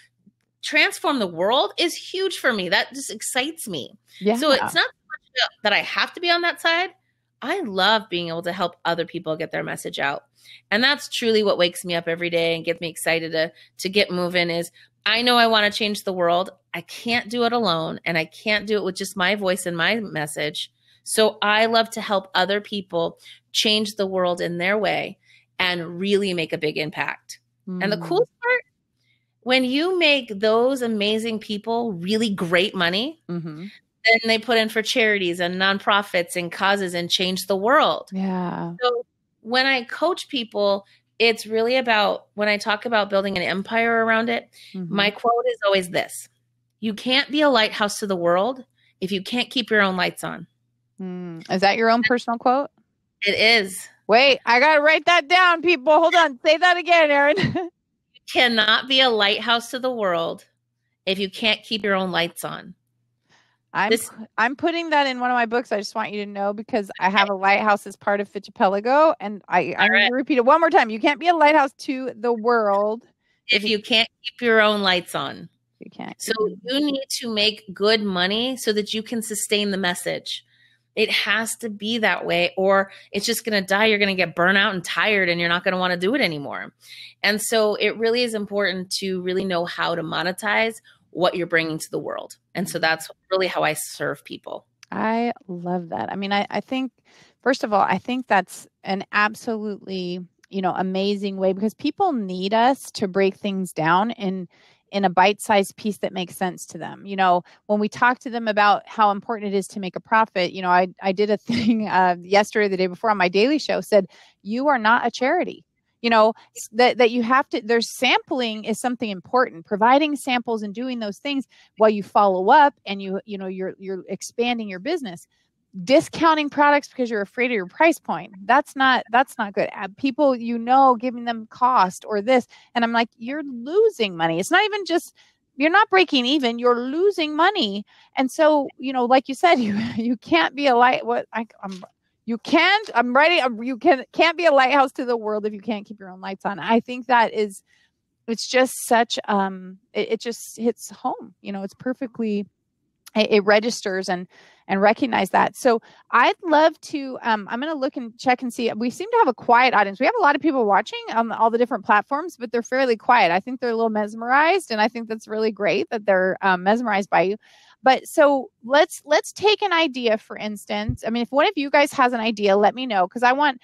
transform the world is huge for me. That just excites me. Yeah. So it's not so much that I have to be on that side. I love being able to help other people get their message out. And that's truly what wakes me up every day and gets me excited to get moving is I know I want to change the world. I can't do it alone and I can't do it with just my voice and my message. So I love to help other people change the world in their way and really make a big impact. And the coolest part, when you make those amazing people really great money, then they put in for charities and nonprofits and causes and change the world. Yeah. So when I coach people, it's really about, when I talk about building an empire around it, my quote is always this: you can't be a lighthouse to the world if you can't keep your own lights on. Is that your own personal quote? It is. Wait, I got to write that down, people. Hold on. Say that again, Erin. You cannot be a lighthouse to the world if you can't keep your own lights on. I'm putting that in one of my books. I just want you to know because I have a lighthouse as part of Fitchapelago, and I'm going to repeat it one more time. You can't be a lighthouse to the world if you can't keep your own lights on. You can't. So you need to make good money so that you can sustain the message. It has to be that way, or it's just going to die. You're going to get burnt out and tired, and you're not going to want to do it anymore. And so it really is important to really know how to monetize what you're bringing to the world. And so that's really how I serve people. I love that. I mean, I think, first of all, I think that's an absolutely, amazing way because people need us to break things down in a bite-sized piece that makes sense to them. When we talk to them about how important it is to make a profit, I did a thing yesterday, the day before on my daily show, said, you are not a charity. That you have to, there's sampling is something important, providing samples and doing those things while you follow up and you're expanding your business. Discounting products because you're afraid of your price point. That's not good. People, giving them cost or this. And I'm like, you're losing money. It's not even just, you're not breaking even, you're losing money. And so, like you said, you can't be can't be a lighthouse to the world if you can't keep your own lights on. I think that it's just such, it just hits home, it's perfectly, it registers and recognize that. So I'd love to, I'm going to look and check and see. We seem to have a quiet audience. We have a lot of people watching on all the different platforms, but they're fairly quiet. I think they're a little mesmerized, and I think that's really great that they're mesmerized by you. But so let's take an idea, for instance. I mean, if one of you guys has an idea, let me know, because I want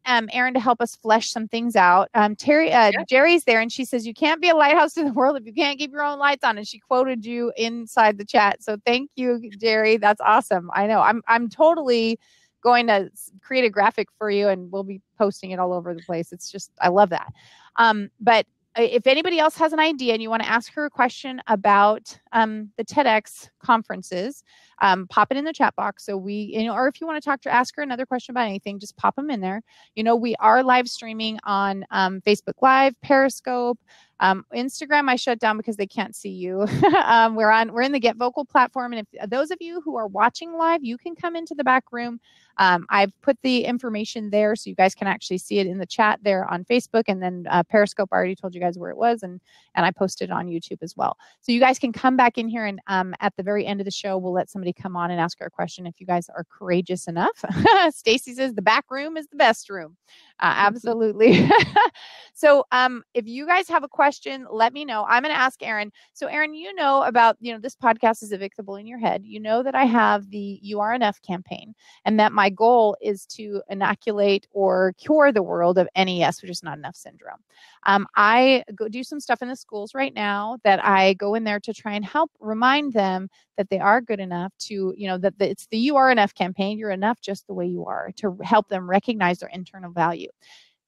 Erin to help us flesh some things out. Jerry's there, and she says, you can't be a lighthouse to the world if you can't keep your own lights on. And she quoted you inside the chat. So thank you, Jerry. That's awesome. I know I'm totally going to create a graphic for you, and we'll be posting it all over the place. It's just, I love that. But if anybody else has an idea and you want to ask her a question about the TEDx conferences, pop it in the chat box. So or if you want to ask her another question about anything, just pop them in there. We are live streaming on Facebook Live, Periscope, Instagram, I shut down because they can't see you. We're in the Get Vocal platform. And if those of you who are watching live, you can come into the back room. I've put the information there so you guys can actually see it in the chat there on Facebook. And then Periscope, I already told you guys where it was. And I posted it on YouTube as well. So you guys can come back in here and at the very end of the show, we'll let somebody come on and ask her a question if you guys are courageous enough. Stacy says the back room is the best room. Absolutely. So if you guys have a question, let me know. I'm going to ask Erin. So Erin, you know about, this podcast is evictable in your head. You know that I have the You Are Enough campaign and that my goal is to inoculate or cure the world of NES, which is not enough syndrome. I go do some stuff in the schools right now that I go in there to try and help remind them that they are good enough to, that it's the You Are Enough campaign. You're enough just the way you are, to help them recognize their internal value.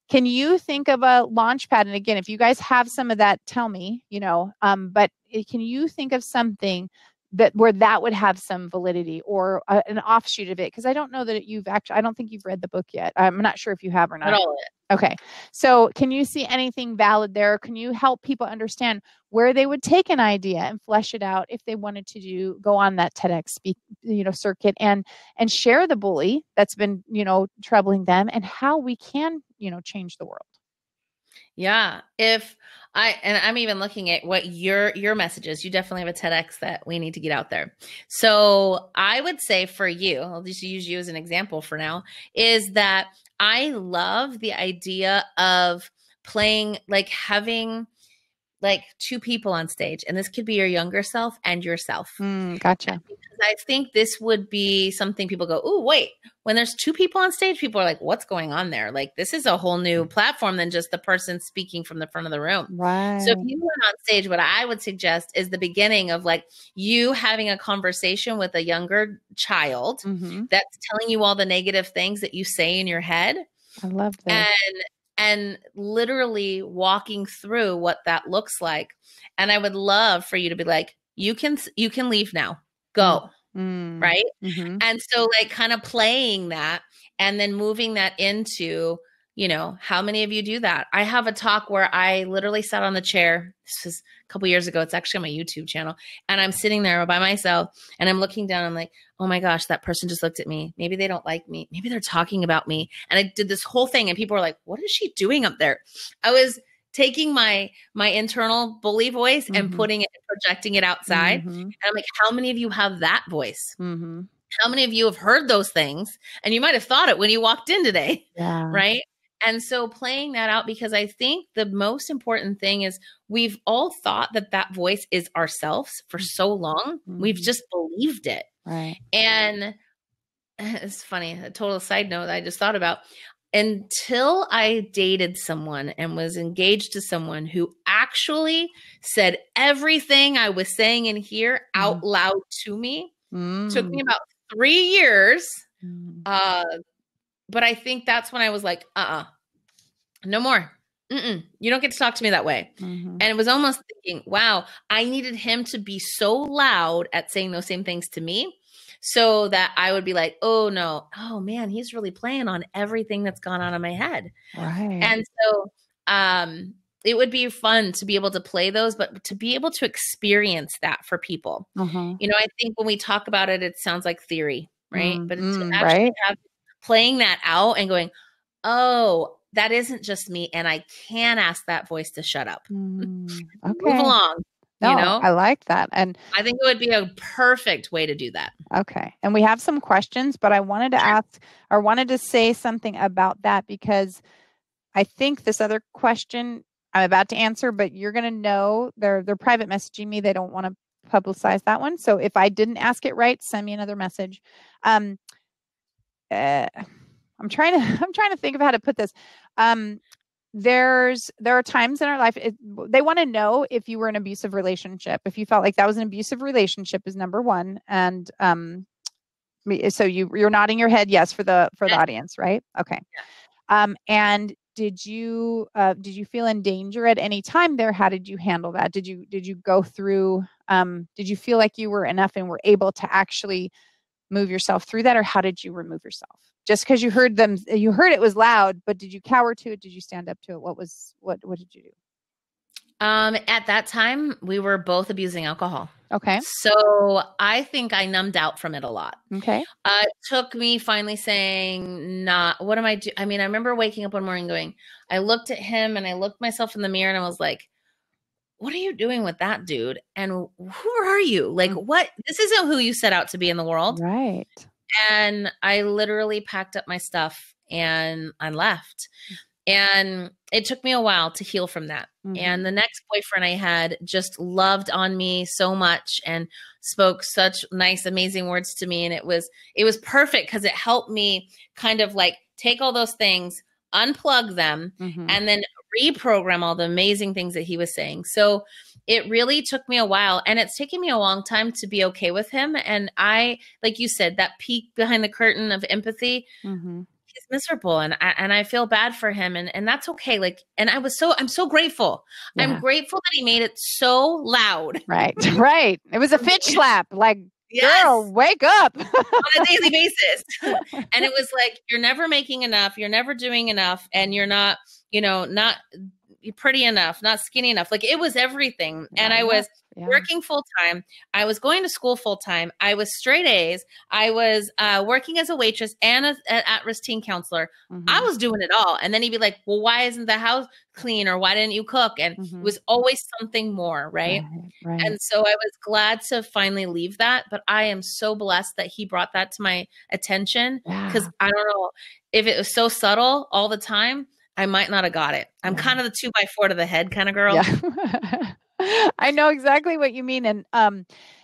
Can you think of a launch pad? And again, if you guys have some of that, tell me, but can you think of something where that would have some validity or an offshoot of it? Because I don't know that I don't think you've read the book yet. I'm not sure if you have or not. Not all of it. Okay. So can you see anything valid there? Can you help people understand where they would take an idea and flesh it out if they wanted to go on that TEDx circuit and share the bully that's been, troubling them and how we can, change the world? Yeah. I'm even looking at what your message is. You definitely have a TEDx that we need to get out there. So I would say for you, I'll just use you as an example for now, is that I love the idea of having two people on stage, and this could be your younger self and yourself. Gotcha. Because I think this would be something people go, oh, wait, when there's two people on stage, people are like, what's going on there? Like, this is a whole new platform than just the person speaking from the front of the room. Right. So if you went on stage, what I would suggest is the beginning of you having a conversation with a younger child that's telling you all the negative things that you say in your head. I love that. And literally walking through what that looks like. And I would love for you to be like, you can leave now, go. Right. And so kind of playing that and then moving that into, how many of you do that? I have a talk where I literally sat on the chair. This was a couple years ago. It's actually on my YouTube channel. And I'm sitting there by myself and I'm looking down. I'm like, oh my gosh, that person just looked at me. Maybe they don't like me. Maybe they're talking about me. And I did this whole thing and people were like, what is she doing up there? I was taking my internal bully voice and putting it and projecting it outside. And I'm like, how many of you have that voice? How many of you have heard those things? And you might have thought it when you walked in today. Yeah. Right. And so playing that out, because I think the most important thing is we've all thought that voice is ourselves for so long. We've just believed it. Right. And it's funny, a total side note that I just thought about. Until I dated someone and was engaged to someone who actually said everything I was saying in here out loud to me, took me about 3 years. But I think that's when I was like, no more. You don't get to talk to me that way. And it was almost thinking, wow, I needed him to be so loud at saying those same things to me so that I would be like, oh no, oh man, he's really playing on everything that's gone on in my head. Right. And so it would be fun to be able to play those, but to be able to experience that for people. I think when we talk about it, it sounds like theory, right? But to actually have playing that out and going, oh, that isn't just me. And I can ask that voice to shut up. Okay. Move along. No, I like that. And I think it would be a perfect way to do that. Okay. And we have some questions, but I wanted to ask or wanted to say something about that because I think this other question I'm about to answer, but you're going to know they're private messaging me. They don't want to publicize that one. So if I didn't ask it right, send me another message. I'm trying to think of how to put this. There are times in our life, they want to know if you were in an abusive relationship, if you felt like that was an abusive relationship is number one. And so you're nodding your head. Yes. For the audience. Right. Okay. Yeah. And did you feel in danger at any time there? How did you handle that? Did you go through, did you feel like you were enough and were able to actually move yourself through that? Or how did you remove yourself? Just because you heard it was loud, but did you cower to it? Did you stand up to it? What did you do? At that time, we were both abusing alcohol. Okay. So I think I numbed out from it a lot. Okay. It took me finally saying, not what am I doing? I mean, I remember waking up one morning going, I looked at him and I looked myself in the mirror and I was like, what are you doing with that dude? And who are you? Like, what? This isn't who you set out to be in the world. Right. And I literally packed up my stuff and I left. And it took me a while to heal from that. And the next boyfriend I had just loved on me so much and spoke such nice, amazing words to me. And it was perfect because it helped me kind of like take all those things, unplug them, and then reprogram all the amazing things that he was saying. So it really took me a while, and it's taken me a long time to be okay with him. And I, like you said, that peek behind the curtain of empathy, he's miserable, and I feel bad for him, and that's okay. Like, and I'm so grateful. Yeah. I'm grateful that he made it so loud. Right. Right. It was a Fitch slap. Like, Yes. girl, wake up On a daily basis. And it was like, you're never making enough. You're never doing enough. And you're not, not pretty enough, not skinny enough. Like, it was everything. And I was working full time. I was going to school full time. I was straight A's. I was working as a waitress and an at-risk teen counselor. I was doing it all. And then he'd be like, well, why isn't the house clean? Or why didn't you cook? And it was always something more. Right. And so I was glad to finally leave that. But I am so blessed that he brought that to my attention, because I don't know, if it was so subtle all the time, I might not have got it. I'm kind of the 2x4 to the head kind of girl. Yeah. I know exactly what you mean. And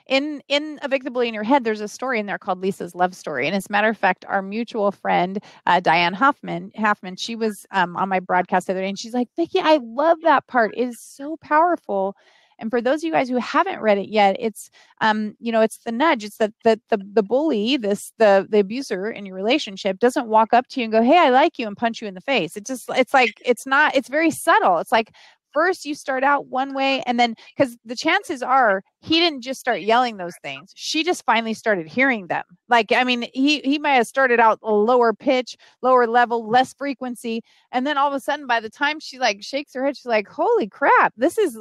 in Evictably in Your Head, there's a story in there called Lisa's Love Story. And as a matter of fact, our mutual friend, Diane Hoffman, she was on my broadcast the other day, and she's like, Vicki, I love that part. It is so powerful. And for those of you guys who haven't read it yet, it's it's the nudge. It's that the bully, the abuser in your relationship doesn't walk up to you and go, hey, I like you, and punch you in the face. It's very subtle. It's like, first you start out one way, and then, because the chances are he didn't just start yelling those things. She just finally started hearing them. Like, I mean, he might have started out a lower pitch, lower level, less frequency. And then all of a sudden, by the time she like shakes her head, she's like, holy crap, this is,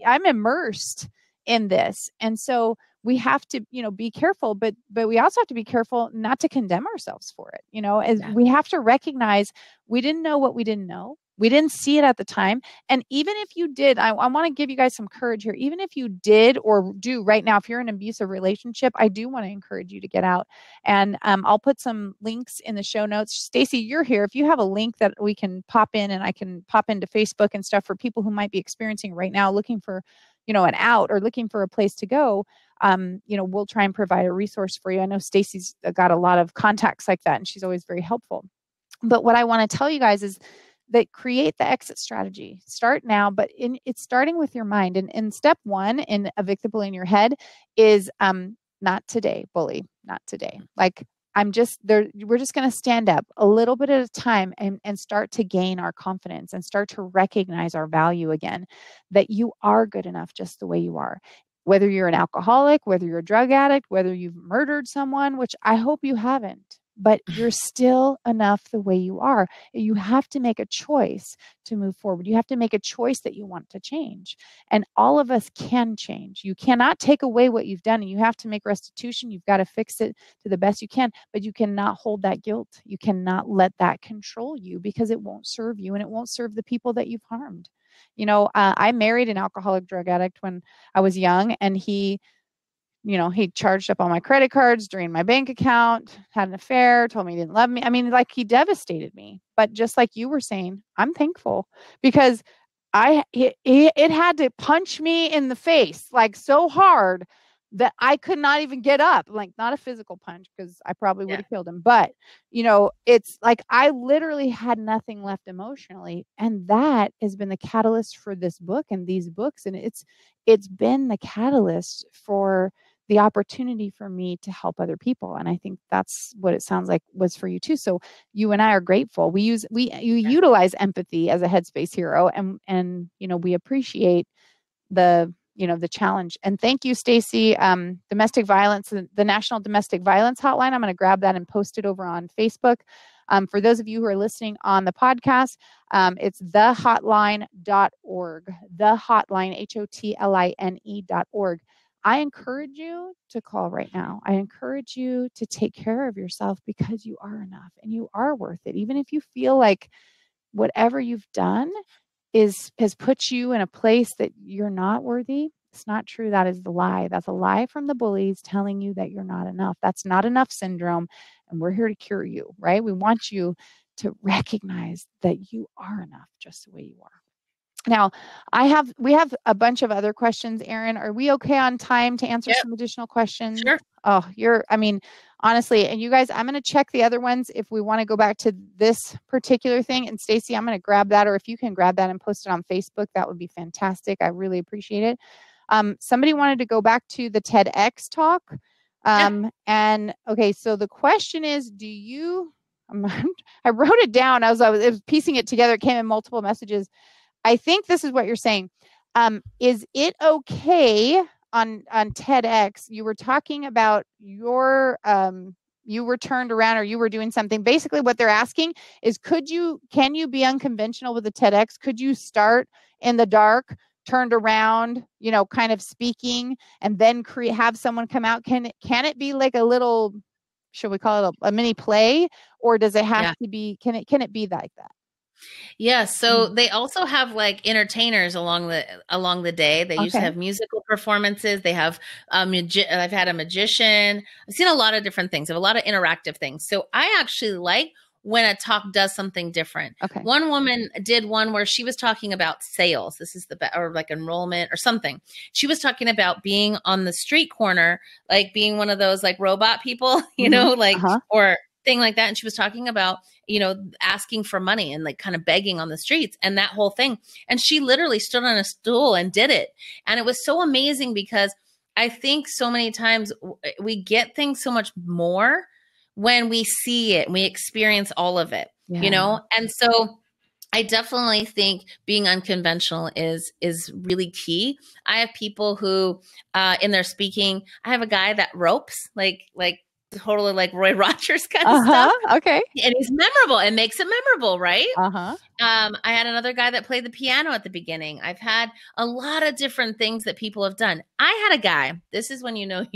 I'm immersed in this. And so we have to, be careful, but we also have to be careful not to condemn ourselves for it. As we have to recognize we didn't know what we didn't know. We didn't see it at the time. And even if you did, I want to give you guys some courage here. Even if you did or do right now, if you're in an abusive relationship, I do want to encourage you to get out. And I'll put some links in the show notes. Stacy, you're here. If you have a link that we can pop in, and I can pop into Facebook and stuff for people who might be experiencing right now, looking for, an out or looking for a place to go, we'll try and provide a resource for you. I know Stacy's got a lot of contacts like that, and she's always very helpful. But what I want to tell you guys is that create the exit strategy. Start now, but it's starting with your mind. And step one in Evictably in Your Head is not today, bully, not today. Like, I'm just there. We're just going to stand up a little bit at a time and start to gain our confidence and start to recognize our value again, that you are good enough just the way you are. Whether you're an alcoholic, whether you're a drug addict, whether you've murdered someone, which I hope you haven't, but you're still enough the way you are. You have to make a choice to move forward. You have to make a choice that you want to change. And all of us can change. You cannot take away what you've done, and you have to make restitution. You've got to fix it to the best you can, but you cannot hold that guilt. You cannot let that control you, because it won't serve you, and it won't serve the people that you've harmed. I married an alcoholic drug addict when I was young, and he charged up all my credit cards, drained my bank account, had an affair, told me he didn't love me. I mean, like, he devastated me. But just like you were saying, I'm thankful, because it had to punch me in the face like so hard that I could not even get up. Like, not a physical punch, because I probably would have killed him. But, it's like I literally had nothing left emotionally. And that has been the catalyst for this book and these books. And it's been the catalyst for the opportunity for me to help other people. And I think that's what it sounds like was for you too. So you and I are grateful. You utilize empathy as a headspace hero, and we appreciate the challenge. And thank you, Stacy. Domestic violence, the National Domestic Violence Hotline, I'm going to grab that and post it over on Facebook. For those of you who are listening on the podcast, it's thehotline.org, thehotline, HOTLINE.org. I encourage you to call right now. I encourage you to take care of yourself because you are enough and you are worth it. Even if you feel like whatever you've done has put you in a place that you're not worthy. It's not true. That is the lie. That's a lie from the bullies telling you that you're not enough. That's not enough syndrome. And we're here to cure you, right? We want you to recognize that you are enough just the way you are. Now, we have a bunch of other questions, Erin. Are we okay on time to answer some additional questions? Sure. Oh, honestly, and you guys, I'm going to check the other ones if we want to go back to this particular thing. And Stacy, I'm going to grab that, or if you can grab that and post it on Facebook, that would be fantastic. I really appreciate it. Somebody wanted to go back to the TEDx talk. And okay, so the question is, I wrote it down. I was piecing it together. It came in multiple messages. I think this is what you're saying. Is it okay on TEDx? You were talking about you were turned around or you were doing something. Basically what they're asking is, can you be unconventional with the TEDx? Could you start in the dark, turned around, kind of speaking, and then have someone come out? Can it be like a little, should we call it a mini play, or does it have to be, can it be like that? Yeah, so they also have like entertainers along the day. They usually have musical performances. They have I've had a magician. I've seen a lot of different things. They have a lot of interactive things. So I actually like when a talk does something different. Okay. One woman did one where she was talking about sales. This is or like enrollment or something. She was talking about being on the street corner, like being one of those like robot people, or thing like that. And she was talking about, asking for money and like kind of begging on the streets and that whole thing. And she literally stood on a stool and did it. And it was so amazing because I think so many times we get things so much more when we see it and we experience all of it, And so I definitely think being unconventional is really key. I have people who in their speaking, I have a guy that ropes like totally like Roy Rogers kind of stuff. Okay. And he's memorable. It makes it memorable, right? I had another guy that played the piano at the beginning. I've had a lot of different things that people have done. I had a guy, this is when you're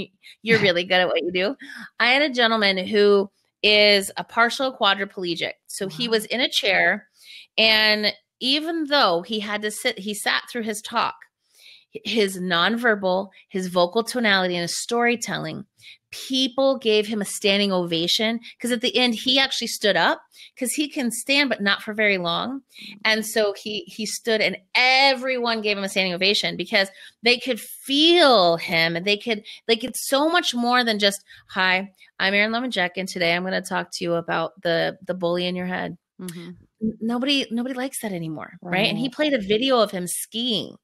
really good at what you do. I had a gentleman who is a partial quadriplegic. So he was in a chair, and even though he had to sit, he sat through his talk. His nonverbal, his vocal tonality, and his storytelling, people gave him a standing ovation because at the end he actually stood up because he can stand but not for very long. And so he stood and everyone gave him a standing ovation because they could feel him, and they could, like, it's so much more than just, hi, I'm Erin Lomenjek, and today I'm going to talk to you about the bully in your head. Nobody likes that anymore, right? And he played a video of him skiing.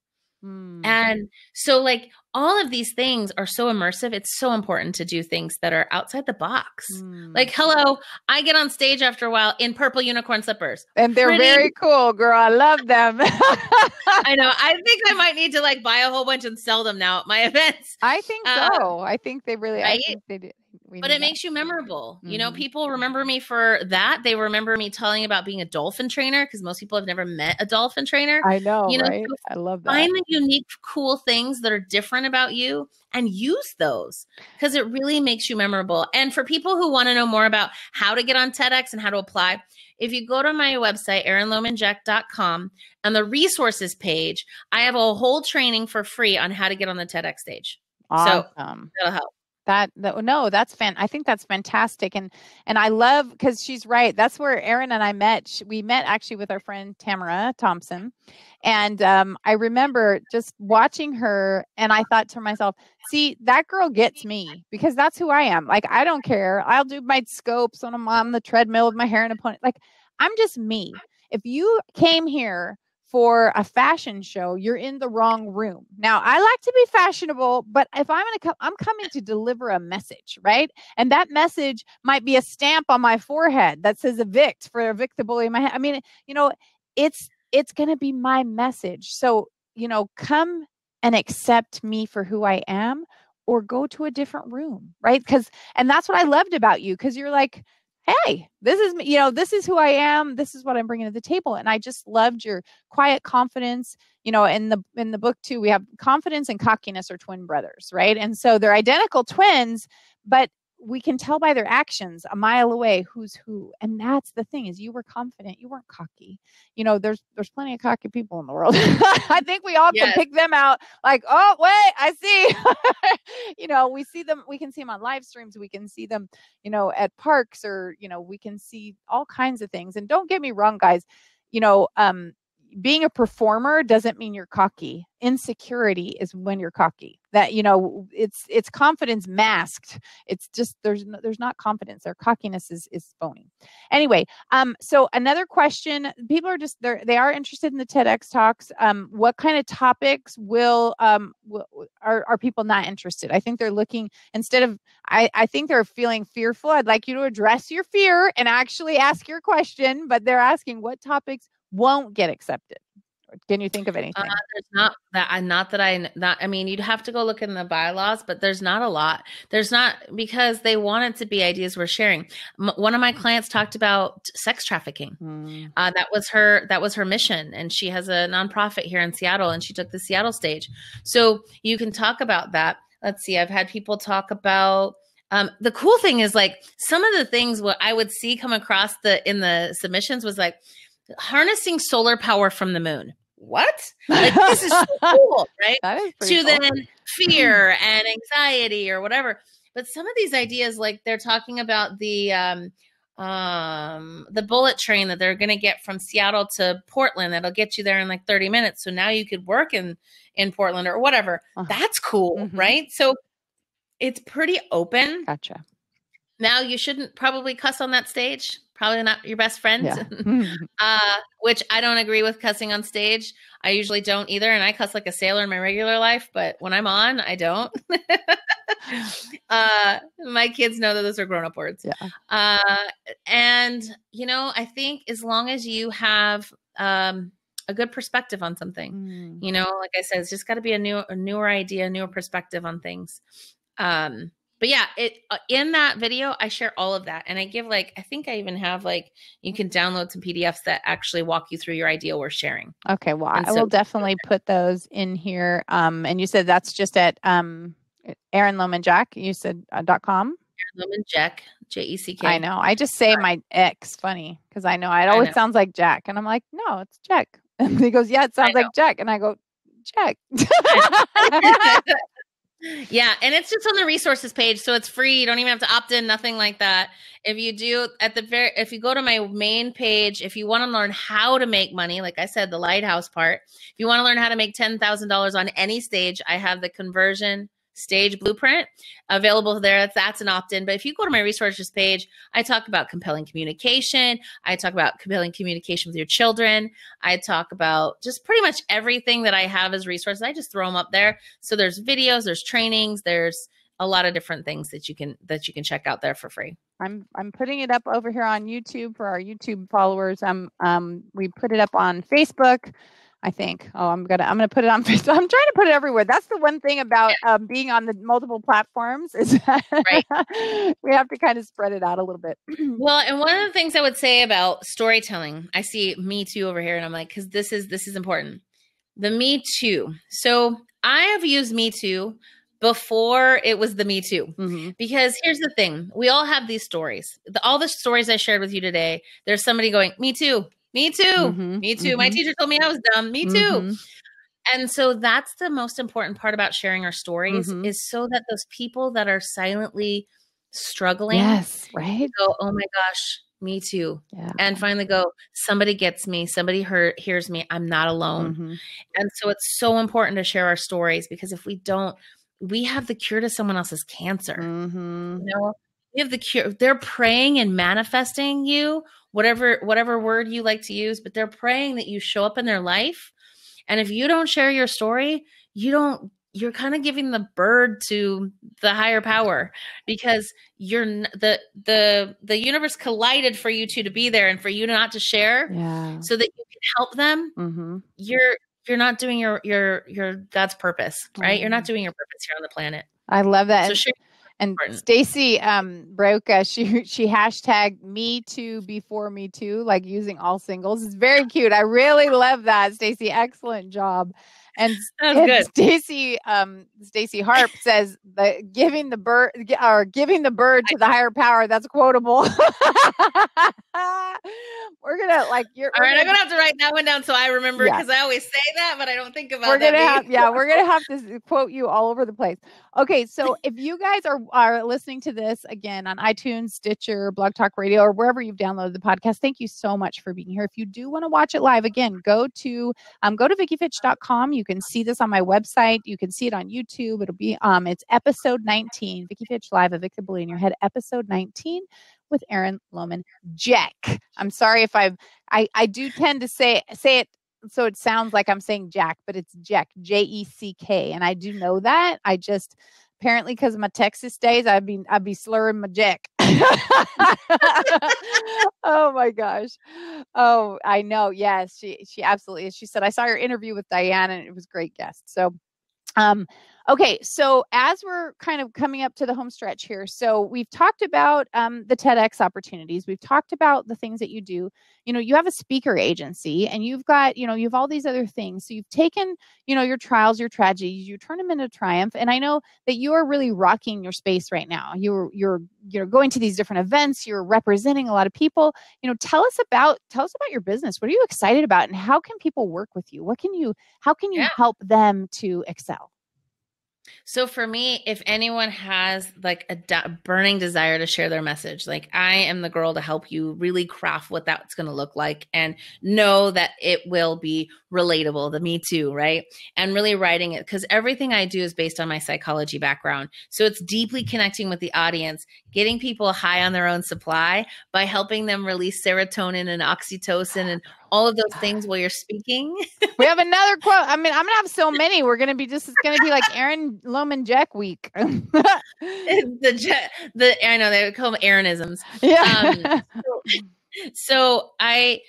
And so like all of these things are so immersive. It's so important to do things that are outside the box. Like, hello, I get on stage after a while in purple unicorn slippers. And they're very cool, girl. I love them. I know. I think I might need to like buy a whole bunch and sell them now at my events. I think so. I think they really, right? I think they do. But it makes you memorable. People remember me for that. They remember me telling about being a dolphin trainer because most people have never met a dolphin trainer. I know, right? So I love that. Find the unique, cool things that are different about you and use those because it really makes you memorable. And for people who want to know more about how to get on TEDx and how to apply, if you go to my website, erinlomenjek.com, and the resources page, I have a whole training for free on how to get on the TEDx stage. Awesome. So that'll help. I think that's fantastic. And I love, because she's right. That's where Erin and I met. We met actually with our friend Tamara Thompson. And I remember just watching her, and I thought to myself, see, that girl gets me because that's who I am. Like, I don't care. I'll do my scopes when I'm on the treadmill with my hair in a pony. Like, I'm just me. If you came here for a fashion show, you're in the wrong room. Now, I like to be fashionable, but if I'm going to come, I'm coming to deliver a message, right? And that message might be a stamp on my forehead that says evict for evict the bully in my head. I mean, it's going to be my message. So, come and accept me for who I am, or go to a different room, right? And that's what I loved about you, because you're like, hey, this is, this is who I am. This is what I'm bringing to the table. And I just loved your quiet confidence. In the book too, we have confidence and cockiness are twin brothers, right? And so they're identical twins, but we can tell by their actions a mile away who's who. And that's the thing, is you were confident, you weren't cocky. There's plenty of cocky people in the world. I think we all can pick them out, like, oh wait, I see. We see them, we can see them on live streams, we can see them at parks, or we can see all kinds of things. And don't get me wrong, guys, being a performer doesn't mean you're cocky. Insecurity is when you're cocky. That, it's confidence masked. It's just, there's not confidence. Their cockiness is phony. Anyway, so another question, people are just, they are interested in the TEDx talks. What kind of topics are people not interested? I think they're looking, instead of, I think they're feeling fearful. I'd like you to address your fear and actually ask your question, but they're asking what topics won't get accepted. Can you think of anything? There's I mean, you'd have to go look in the bylaws, but there's not a lot. There's not, because they want it to be ideas we're sharing. One of my clients talked about sex trafficking. That was her mission. And she has a nonprofit here in Seattle, and she took the Seattle stage. So you can talk about that. Let's see. I've had people talk about, the cool thing is, like, some of the things what I would see come across in the submissions was like harnessing solar power from the moon. What? Like, this is so cool, right? That is to cool. Then fear and anxiety or whatever. But some of these ideas, like they're talking about the bullet train that they're going to get from Seattle to Portland, that'll get you there in like 30 minutes. So now you could work in Portland or whatever. That's cool, right? So it's pretty open. Gotcha. Now, you shouldn't probably cuss on that stage. Probably not your best friend, which I don't agree with cussing on stage. I usually don't either. And I cuss like a sailor in my regular life, but when I'm on, I don't. My kids know that those are grown-up words. Yeah. And, I think as long as you have a good perspective on something, like I said, it's just got to be a newer idea, newer perspective on things. But yeah, in that video, I share all of that. And I give, I think I even have, you can download some PDFs that actually walk you through your idea we're sharing. Okay. Well, I will definitely put those in here. And you said that's just at Erin Lohman Jack. You said .com. Erin Lohman Jack, JECK. I know. I just say my ex funny because I know it always sounds like Jack. And I'm like, no, it's Jack. And he goes, yeah, it sounds like Jack. And I go, Jack. Yeah. And it's just on the resources page. So it's free. You don't even have to opt in, nothing like that. If you do if you go to my main page, if you want to learn how to make money, like I said, the lighthouse part, if you want to learn how to make $10,000 on any stage, I have the conversion stage blueprint available there. That's an opt-in. But if you go to my resources page, I talk about compelling communication. I talk about compelling communication with your children. I talk about just pretty much everything that I have as resources. I just throw them up there. So there's videos, there's trainings, there's a lot of different things that you can check out there for free. I'm putting it up over here on YouTube for our YouTube followers. We put it up on Facebook, I think. Oh, I'm gonna put it on Facebook. I'm trying to put it everywhere. That's the one thing about being on the multiple platforms is that we have to kind of spread it out a little bit. Well, and one of the things I would say about storytelling, I see Me Too over here, and I'm like, because this is important. The Me Too. So I have used Me Too before it was the Me Too, because here's the thing: we all have these stories. All the stories I shared with you today, there's somebody going, "Me too." Me too. Me too. My teacher told me I was dumb. Me too. And so that's the most important part about sharing our stories is so that those people that are silently struggling go, oh my gosh, me too. Yeah. And finally go, somebody gets me. Somebody hears me. I'm not alone. And so it's so important to share our stories, because if we don't, we have the cure to someone else's cancer. We have the cure. They're praying and manifesting you, whatever word you like to use, but they're praying that you show up in their life. And if you don't share your story, you're kind of giving the bird to the higher power, because the universe collided for you two to be there and for you not to share so that you can help them. You're not doing your God's purpose, right? You're not doing your purpose here on the planet. I love that. So share. And Stacy Broca, she hashtag me too before me too, like using all singles. It's very cute. I really love that, Stacy. Excellent job. And Stacy Harp says that giving the bird to the higher power, that's quotable. We're gonna like you're all right. I'm gonna have to write that one down so I remember, because I always say that, but I don't think about that. We're gonna have to quote you all over the place. Okay, so if you guys are listening to this again on iTunes, Stitcher, Blog Talk Radio, or wherever you've downloaded the podcast, thank you so much for being here. If you do want to watch it live, again, go to VickiFitch.com. You can see this on my website. You can see it on YouTube. It'll be it's episode 19, Vicki Fitch Live, A Victor Bully in Your Head, episode 19 with Erin Lohman Jack. I'm sorry if I do tend to say it so it sounds like I'm saying Jack, but it's Jack, J-E-C-K. And I do know that. I just apparently because of my Texas days, I'd be slurring my Jack. Oh my gosh. Oh, I know. Yes, she absolutely is. She said, I saw your interview with Diane and it was a great guest. So okay, so as we're kind of coming up to the home stretch here, so we've talked about the TEDx opportunities. We've talked about the things that you do. You know, you have a speaker agency and you've got, you have all these other things. So you've taken, your trials, your tragedies, you turn them into triumph. And I know that you are really rocking your space right now. You're going to these different events. You're representing a lot of people. Tell us about your business. What are you excited about, and how can people work with you? How can you help them to excel? So for me, if anyone has like a burning desire to share their message, like I am the girl to help you really craft what that's going to look like and know that it will be relatable, the Me Too, right? And really writing it, because everything I do is based on my psychology background. So it's deeply connecting with the audience, getting people high on their own supply by helping them release serotonin and oxytocin and all of those things while you're speaking. We have another quote. I mean, I'm going to have so many. It's going to be like Erin Lohman Jack week. I know they call them Aaronisms. Yeah. So I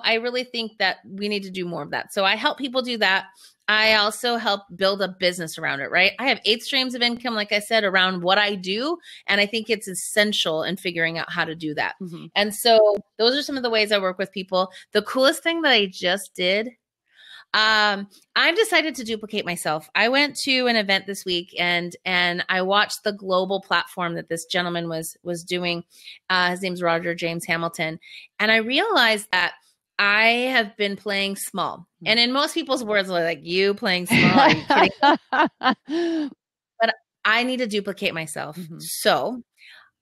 really think that we need to do more of that. So I help people do that. I also help build a business around it, right? I have 8 streams of income, like I said, around what I do. And I think it's essential in figuring out how to do that. Mm-hmm. And so those are some of the ways I work with people. The coolest thing that I just did, I've decided to duplicate myself. I went to an event this week and I watched the global platform that this gentleman was doing. His name's Roger James Hamilton. And I realized that I have been playing small. And in most people's words, they're like, you playing small? Are you kidding? But I need to duplicate myself. Mm-hmm. So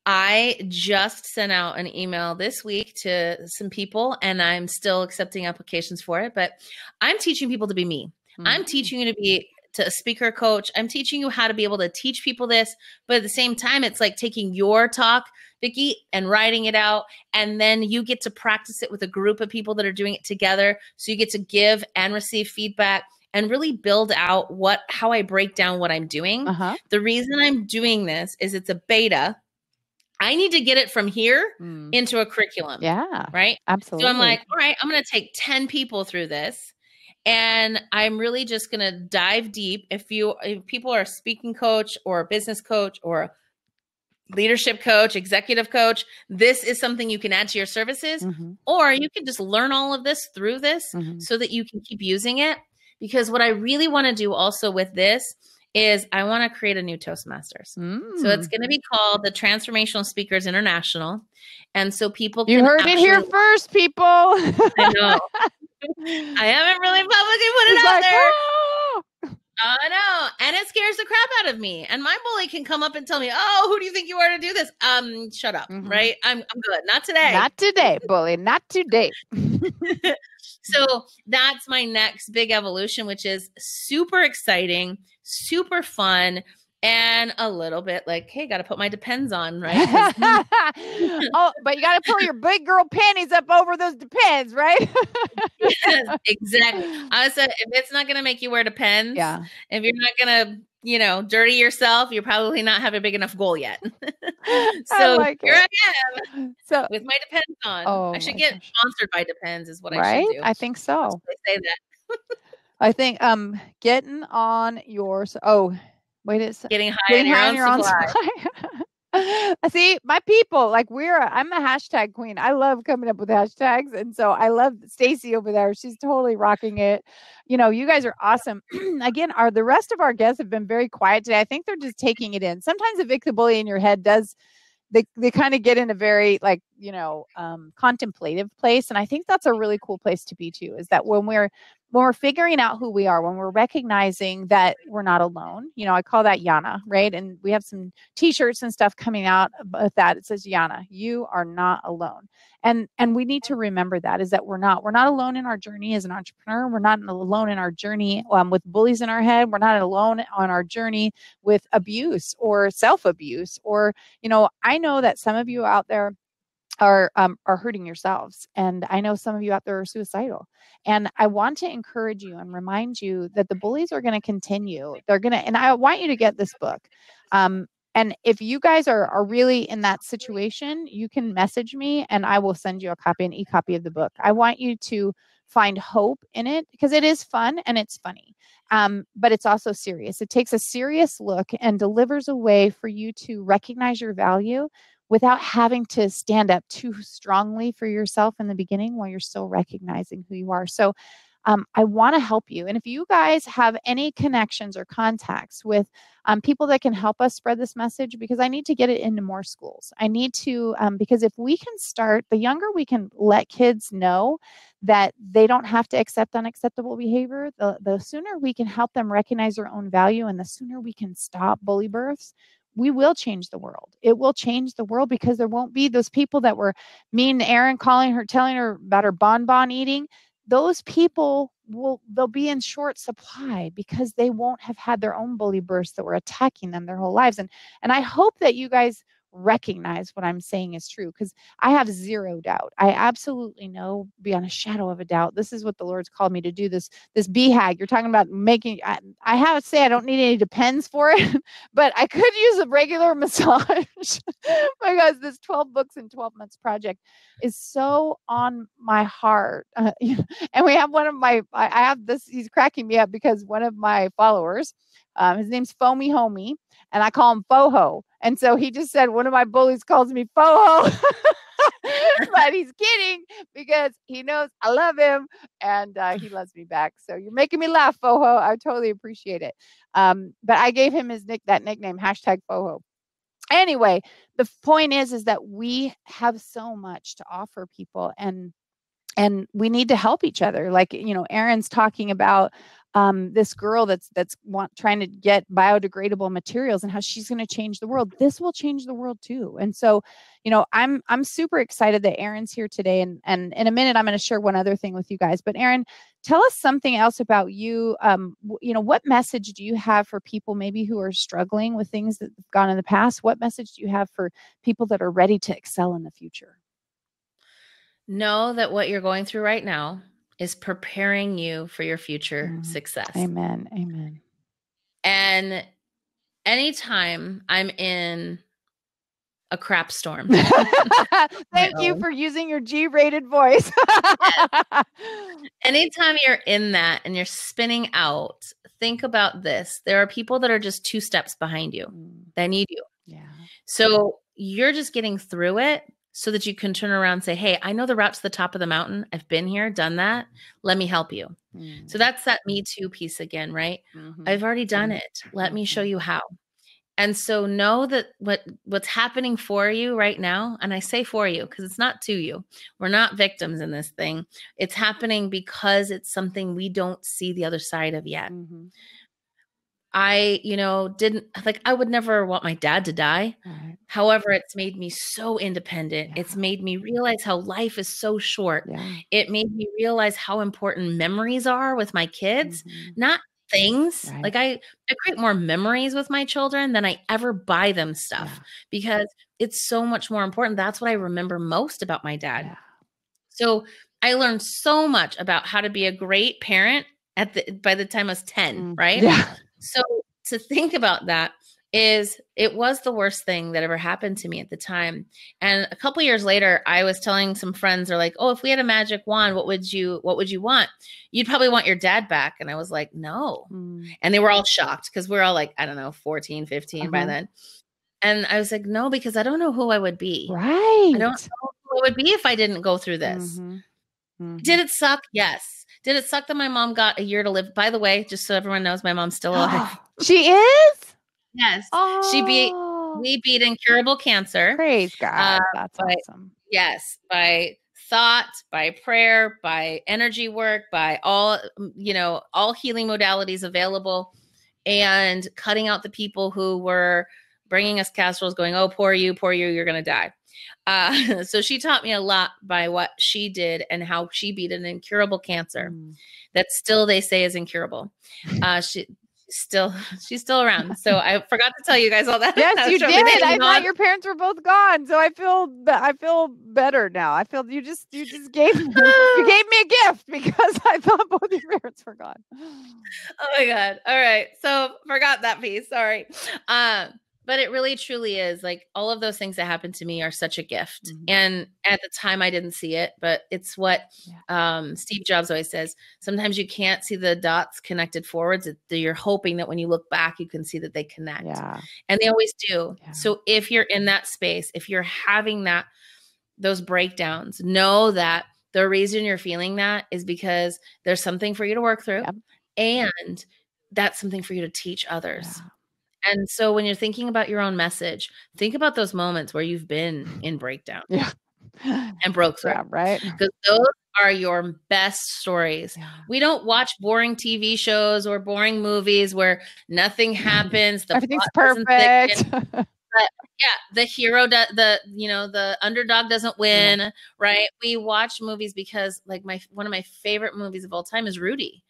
I just sent out an email this week to some people, and I'm still accepting applications for it. But I'm teaching people to be me. Mm-hmm. I'm teaching you to be a speaker coach. I'm teaching you how to be able to teach people this. But at the same time, it's like taking your talk, Vicki, and writing it out. And then you get to practice it with a group of people that are doing it together. So you get to give and receive feedback and really build out how I break down what I'm doing. Uh-huh. The reason I'm doing this is it's a beta. I need to get it from here into a curriculum. Yeah. Right? Absolutely. So I'm like, all right, I'm going to take 10 people through this. And I'm really just going to dive deep. If people are a speaking coach or a business coach or a leadership coach, executive coach, this is something you can add to your services, mm-hmm. or you can just learn all of this through this mm-hmm. so that you can keep using it. Because what I really want to do also with this is I want to create a new Toastmasters. So it's going to be called the Transformational Speakers International. And so people can it here first, people. I know. I haven't really publicly put it out there. Oh! I know. And it scares the crap out of me. And my bully can come up and tell me, oh, who do you think you are to do this? Shut up. Mm-hmm. Right. I'm good. Not today. Not today, bully. Not today. So that's my next big evolution, which is super exciting, super fun, and a little bit like, hey, got to put my Depends on, right? Oh, but you got to pull your big girl panties up over those Depends, right? Yes, exactly. I said, if it's not going to make you wear Depends, yeah. If you're not going to, dirty yourself, you probably not have a big enough goal yet. So I am with my Depends on. Oh, I should get sponsored by Depends is what I should do. I think so. I say that. I think getting on your Wait, it's Getting high getting on your high on own your own supply. supply. See, my people, like I'm the hashtag queen. I love coming up with hashtags. And so I love Stacy over there. She's totally rocking it. You guys are awesome. Again, the rest of our guests have been very quiet today. I think they're just taking it in. Sometimes the Vic the Bully in your head does they kind of get in a very like contemplative place, and I think that's a really cool place to be too, is that when we're figuring out who we are, when we're recognizing that we're not alone. I call that Yana, right? And we have some t-shirts and stuff coming out with that. It says, Yana, you are not alone. And we need to remember that, is that we're not alone in our journey as an entrepreneur. We're not alone in our journey with bullies in our head. We're not alone on our journey with abuse or self-abuse, or I know that some of you out there are hurting yourselves, and I know some of you out there are suicidal. And I want to encourage you and remind you that the bullies are going to continue. And I want you to get this book. And if you guys are really in that situation, you can message me and I will send you an e-copy of the book. I want you to find hope in it, because it is fun and it's funny. But it's also serious. It takes a serious look and delivers a way for you to recognize your value without having to stand up too strongly for yourself in the beginning, while you're still recognizing who you are. So I want to help you. And if you guys have any connections or contacts with people that can help us spread this message, because I need to get it into more schools. I need to, because if we can start, the younger we can let kids know that they don't have to accept unacceptable behavior, the sooner we can help them recognize their own value, and the sooner we can stop bully births, we will change the world. It will change the world, because there won't be those people that were mean to Erin, telling her about her bonbon eating. Those people they'll be in short supply, because they won't have had their own bully bursts that were attacking them their whole lives. And I hope that you guys recognize what I'm saying is true, because I have zero doubt. I absolutely know beyond a shadow of a doubt this is what the Lord's called me to do. This BHAG, you're talking about making. I have to say, I don't need any Depends for it, but I could use a regular massage, because this 12 books in 12 months project is so on my heart. And we have I have this, he's cracking me up, because one of my followers, his name's Foamy Homie, and I call him Foho. And so he just said, one of my bullies calls me Foho. But he's kidding, because he knows I love him, and he loves me back. So you're making me laugh, Foho. I totally appreciate it. But I gave him that nickname, hashtag Foho. Anyway, the point is that we have so much to offer people, and we need to help each other. Like, Erin's talking about this girl that's trying to get biodegradable materials, and how she's going to change the world. This will change the world too. And so, I'm super excited that Erin's here today. And in a minute, I'm going to share one other thing with you guys. But Erin, tell us something else about you. What message do you have for people maybe who are struggling with things that have gone in the past? What message do you have for people that are ready to excel in the future? Know that what you're going through right now is preparing you for your future success. Amen. Amen. And anytime I'm in a crap storm. Thank you for using your G-rated voice. Anytime you're in that and you're spinning out, think about this. There are people that are just 2 steps behind you that need you. Yeah. So you're just getting through it so that you can turn around and say, hey, I know the route to the top of the mountain. I've been here, done that. Let me help you. So that's that Me Too piece again, right? I've already done it. Let me show you how. And so know that what's happening for you right now, and I say for you because it's not to you. We're not victims in this thing. It's happening because it's something we don't see the other side of yet. I, I would never want my dad to die. Right. However, it's made me so independent. Yeah. It's made me realize how life is so short. Yeah. It made me realize how important memories are with my kids, not things. Right. Like I create more memories with my children than I ever buy them stuff because it's so much more important. That's what I remember most about my dad. Yeah. So I learned so much about how to be a great parent by the time I was 10, right? Yeah. So to think about that, is it was the worst thing that ever happened to me at the time. And a couple years later, I was telling some friends, they're like, "Oh, if we had a magic wand, what would you want? You'd probably want your dad back." And I was like, "No." And they were all shocked because we're all like, I don't know, 14, 15 by then. And I was like, "No, because I don't know who I would be. Right. I don't know who I would be if I didn't go through this." Did it suck? Yes. Did it suck that my mom got a year to live? By the way, just so everyone knows, my mom's still alive. She is? Yes. Oh. We beat incurable cancer. Praise God. That's awesome. Yes. By thought, by prayer, by energy work, by all healing modalities available, and cutting out the people who were bringing us casseroles going, "Oh, poor you, you're going to die." So she taught me a lot by what she did and how she beat an incurable cancer that still they say is incurable. She's still around. So I forgot to tell you guys all that. Yes, you did. I thought your parents were both gone. So I feel better now. I feel you just gave me a gift because I thought both your parents were gone. Oh my God. All right. So forgot that piece. Sorry. But it really truly is like all of those things that happened to me are such a gift. And at the time I didn't see it, but it's what Steve Jobs always says. Sometimes you can't see the dots connected forwards. You're hoping that when you look back, you can see that they connect. Yeah. And they always do. Yeah. So if you're in that space, if you're having those breakdowns, know that the reason you're feeling that is because there's something for you to work through. And that's something for you to teach others. Yeah. And so when you're thinking about your own message, think about those moments where you've been in breakdown and broke through. Yeah, right. Because those are your best stories. Yeah. We don't watch boring TV shows or boring movies where nothing happens. Everything's perfect. The hero, the underdog doesn't win, right? We watch movies because like one of my favorite movies of all time is Rudy.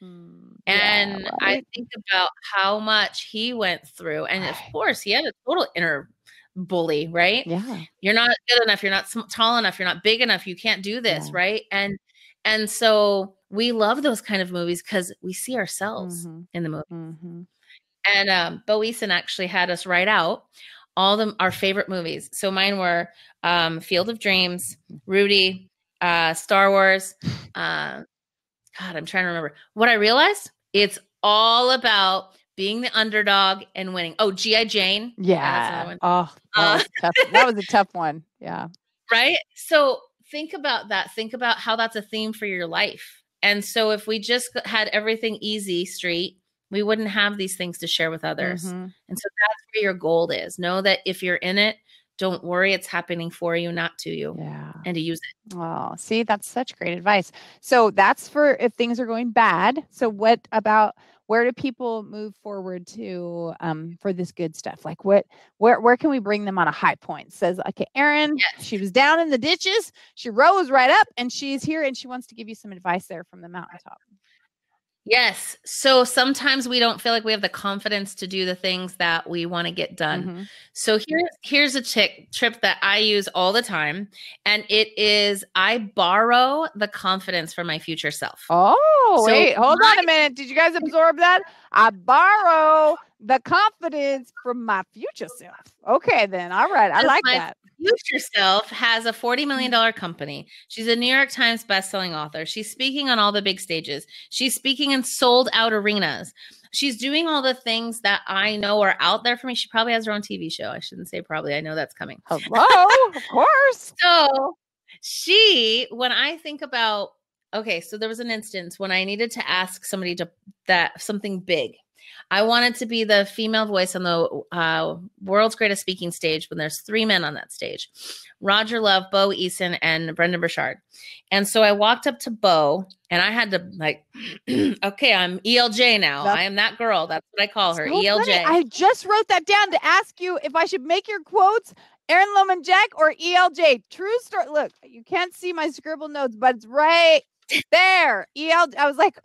And right. I think about how much he went through. And of course, he had a total inner bully, right? Yeah. You're not good enough. You're not tall enough. You're not big enough. You can't do this, right? And so we love those kind of movies because we see ourselves in the movie. And Bo Eason actually had us write out our favorite movies. So mine were Field of Dreams, Rudy, Star Wars. God, I'm trying to remember. What I realized, it's all about being the underdog and winning. Oh, G.I. Jane. Yeah. Oh, that was a tough one. Yeah. Right? So think about that. Think about how that's a theme for your life. And so if we just had everything easy street, we wouldn't have these things to share with others. And so that's where your goal is. Know that if you're in it, don't worry, it's happening for you, not to you. Yeah. And to use it. Oh, see, that's such great advice. So that's for if things are going bad. So what about where do people move forward to for this good stuff? Like where can we bring them on a high point? Says, okay, Erin, she was down in the ditches. She rose right up and she's here and she wants to give you some advice there from the mountaintop. Yes. So sometimes we don't feel like we have the confidence to do the things that we want to get done. So here's a trip that I use all the time. And it is, I borrow the confidence from my future self. Oh, so wait, hold on a minute. Did you guys absorb that? I borrow the confidence from my future self. Okay, then. All right. I like that. Future self has a $40 million company. She's a New York Times bestselling author. She's speaking on all the big stages. She's speaking in sold out arenas. She's doing all the things that I know are out there for me. She probably has her own TV show. I shouldn't say probably. I know that's coming. Hello, of course. So when I think about, okay, so there was an instance when I needed to ask somebody something big. I wanted to be the female voice on the world's greatest speaking stage when there's 3 men on that stage, Roger Love, Bo Eason, and Brendan Burchard. And so I walked up to Bo and I had to like, okay, I'm ELJ now. I am that girl. That's what I call her, ELJ. Funny. I just wrote that down to ask you if I should make your quotes Erin Lohman Jack or ELJ. True story. Look, you can't see my scribble notes, but it's right there. ELJ. I was like...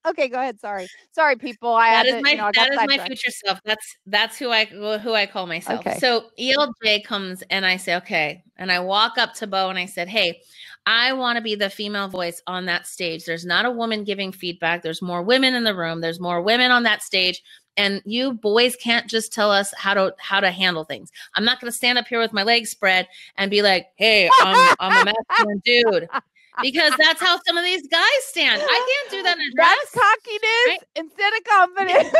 Okay, go ahead. Sorry, people. That is my future self. That's who I call myself. Okay. So ELJ comes and I say, okay. And I walk up to Bo and I said, hey, I want to be the female voice on that stage. There's not a woman giving feedback. There's more women in the room. There's more women on that stage. And you boys can't just tell us how to handle things. I'm not going to stand up here with my legs spread and be like, hey, I'm a masculine dude. Because that's how some of these guys stand. I can't do that in a dress. That's cockiness, right? Instead of confidence.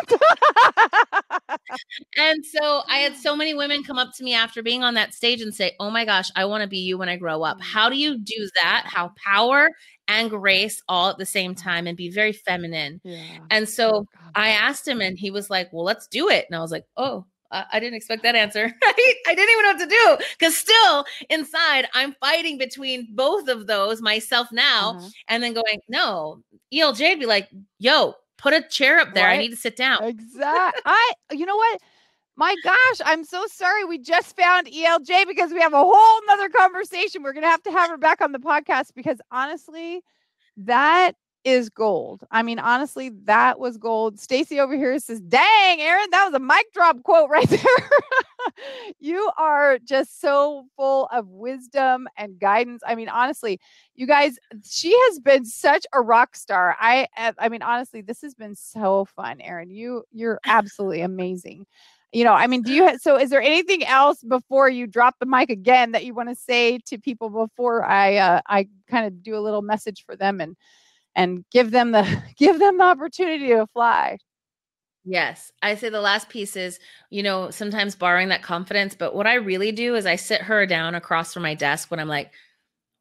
And so I had so many women come up to me after being on that stage and say, oh my gosh, I want to be you when I grow up. How do you do that? How power and grace all at the same time and be very feminine. Yeah. And so I asked him and he was like, well, let's do it. And I was like, oh, I didn't expect that answer. I didn't even know what to do, because still inside I'm fighting between both of those myself now, and then going, no, ELJ would be like, yo, put a chair up there. Right? I need to sit down. Exactly. You know what? My gosh, I'm so sorry. We just found ELJ because we have a whole nother conversation. We're going to have her back on the podcast, because honestly, that is gold. I mean, honestly, that was gold. Stacy over here says, dang, Erin, that was a mic drop quote right there. You are just so full of wisdom and guidance. I mean, honestly, you guys, she has been such a rock star. I mean, honestly, this has been so fun, Erin. You're absolutely amazing. I mean, so is there anything else before you drop the mic again that you want to say to people before I kind of do a little message for them and give them the opportunity to fly? Yes. I say the last piece is, sometimes borrowing that confidence. But what I really do is I sit her down across from my desk when I'm like,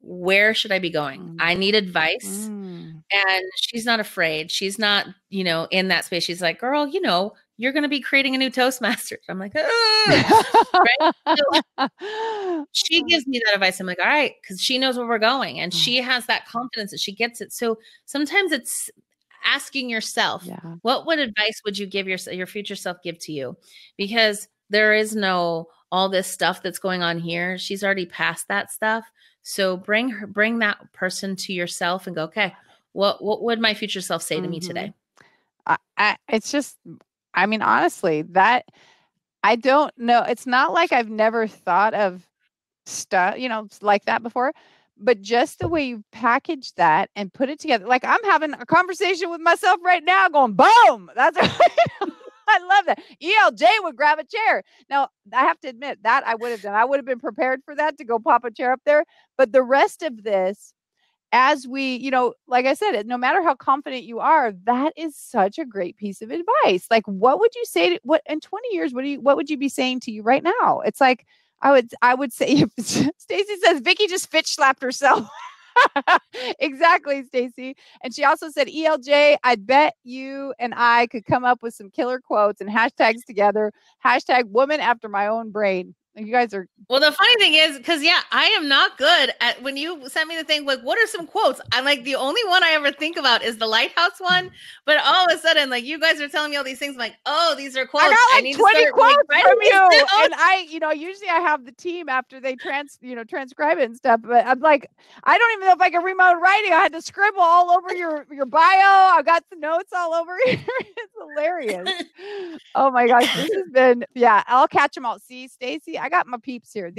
where should I be going? I need advice. And she's not afraid. She's not, in that space. She's like, girl, you're going to be creating a new Toastmasters. I'm like, right? So she gives me that advice. I'm like, all right, because she knows where we're going, and she has that confidence that she gets it. So sometimes it's asking yourself, what advice would you give your future self give to you? Because there is no all this stuff that's going on here. She's already past that stuff. So bring that person to yourself and go, okay, what would my future self say to me today? It's just, I mean, honestly, that I don't know. It's not like I've never thought of stuff, like that before, but just the way you package that and put it together. Like, I'm having a conversation with myself right now going, boom. That's I love that. ELJ would grab a chair. Now, I have to admit that I would have done. I would have been prepared for that, to go pop a chair up there. But the rest of this, as we, like I said, no matter how confident you are, that is such a great piece of advice. Like, what would you say what in 20 years, what would you be saying to you right now? It's like, I would say, if Stacy says Vicki just Fitch slapped herself. Exactly, Stacy. And she also said, ELJ, I bet you and I could come up with some killer quotes and hashtags together. Hashtag woman after my own brain. You guys are. Well, the funny thing is, because I am not good at, when you sent me the thing, like, what are some quotes? I'm like, the only one I ever think about is the lighthouse one. But all of a sudden, like, you guys are telling me all these things. I'm like, oh, these are quotes. I got like 20 quotes from you. And I, usually I have the team after they transcribe it and stuff. But I'm like, I don't even know if I can read my own writing. I had to scribble all over your bio. I got the notes all over here. It's hilarious. Oh my gosh, this has been, I'll catch them all. See, Stacy, I got my peeps here.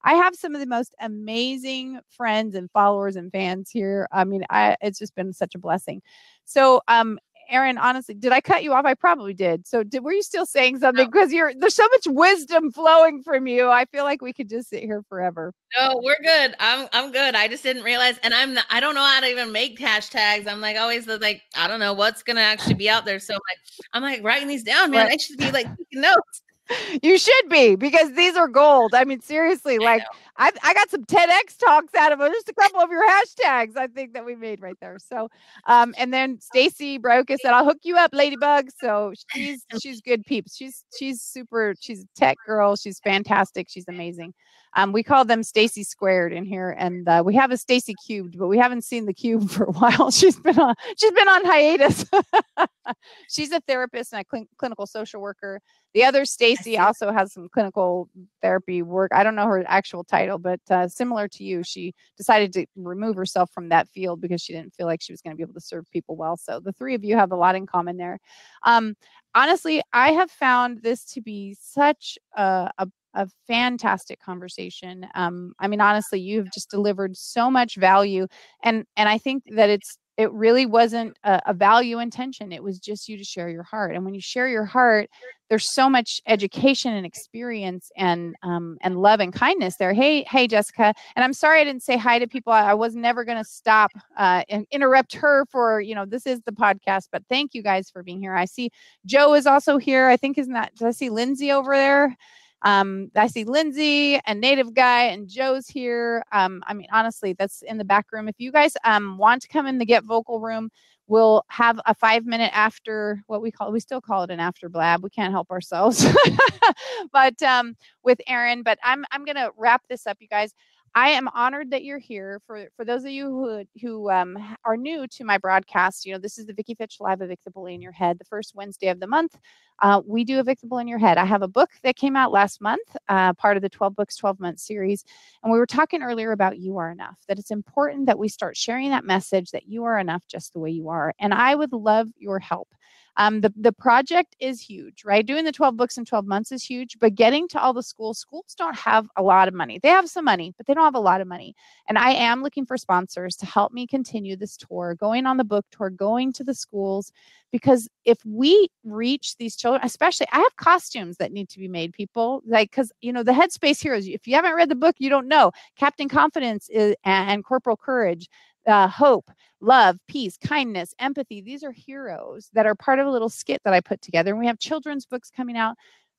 I have some of the most amazing friends and followers and fans here. I mean, it's just been such a blessing. So, Erin, honestly, did I cut you off? I probably did. So were you still saying something? Because there's so much wisdom flowing from you. I feel like we could just sit here forever. No, we're good. I'm good. I just didn't realize, and I don't know how to even make hashtags. I'm like always like, I don't know what's gonna actually be out there. So I'm like writing these down, man. Right. I should be like taking notes. You should be, because these are gold. I mean, seriously, like I got some TEDx talks out of them. Just a couple of your hashtags, I think, that we made right there. So, and then Stacy Broka said, "I'll hook you up, Ladybug." So she's good peeps. She's super. She's a tech girl. She's fantastic. She's amazing. We call them Stacy Squared in here, and we have a Stacy Cubed, but we haven't seen the cube for a while. She's been on hiatus. She's a therapist and a clinical social worker. The other Stacy also has some clinical therapy work. I don't know her actual title, but similar to you, she decided to remove herself from that field because she didn't feel like she was going to be able to serve people well. So the three of you have a lot in common there. Honestly, I have found this to be such a fantastic conversation. I mean, honestly, you've just delivered so much value, and I think that It really wasn't a value intention. It was just you to share your heart. And when you share your heart, there's so much education and experience and love and kindness there. Hey, Jessica. And I'm sorry I didn't say hi to people. I was never going to stop and interrupt her for, this is the podcast. But thank you guys for being here. I see Joe is also here. I think isn't that, did I see Lindsay over there? I see Lindsay and Native Guy and Joe's here. I mean, honestly, that's in the back room. If you guys want to come in the Get Vocal room, we'll have a 5-minute after we still call it an after blab. We can't help ourselves, but with Erin. But I'm going to wrap this up, you guys. I am honored that you're here. For those of you who are new to my broadcast, this is the Vicki Fitch Live Evict the Bully in Your Head, the first Wednesday of the month. We do Evict the Bully in Your Head. I have a book that came out last month, part of the 12 Books, 12 Months series. And we were talking earlier about you are enough, that it's important that we start sharing that message that you are enough just the way you are. And I would love your help. The project is huge, right? Doing the 12 books in 12 months is huge, but getting to all the schools don't have a lot of money. They have some money, but they don't have a lot of money. And I am looking for sponsors to help me continue this tour, going on the book tour, going to the schools, because if we reach these children, especially, I have costumes that need to be made, people, because, the Headspace Heroes, if you haven't read the book, you don't know. Captain Confidence and Corporal Courage, Hope, love, peace, kindness, empathy. These are heroes that are part of a little skit that I put together. And we have children's books coming out,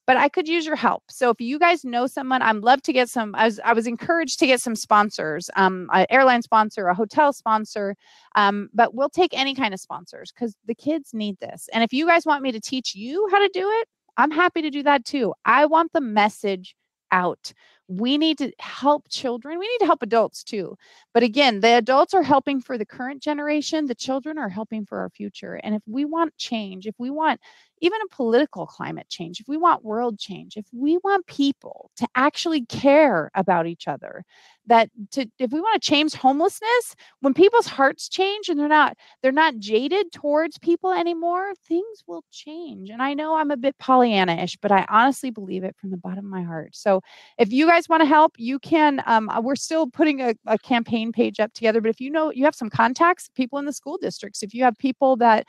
but I could use your help. So if you guys know someone, I'd love to get some. I was encouraged to get some sponsors, an airline sponsor, a hotel sponsor, but we'll take any kind of sponsors because the kids need this. And if you guys want me to teach you how to do it, I'm happy to do that too. I want the message out. We need to help children. We need to help adults too. But again, the adults are helping for the current generation. The children are helping for our future. And if we want change, if we want even a political climate change, if we want world change, if we want people to actually care about each other, if we want to change homelessness, when people's hearts change and they're not jaded towards people anymore, things will change. And I know I'm a bit Pollyanna-ish, but I honestly believe it from the bottom of my heart. So if you guys want to help, you can. We're still putting a campaign page up together, but if you have some contacts, people in the school districts, if you have people that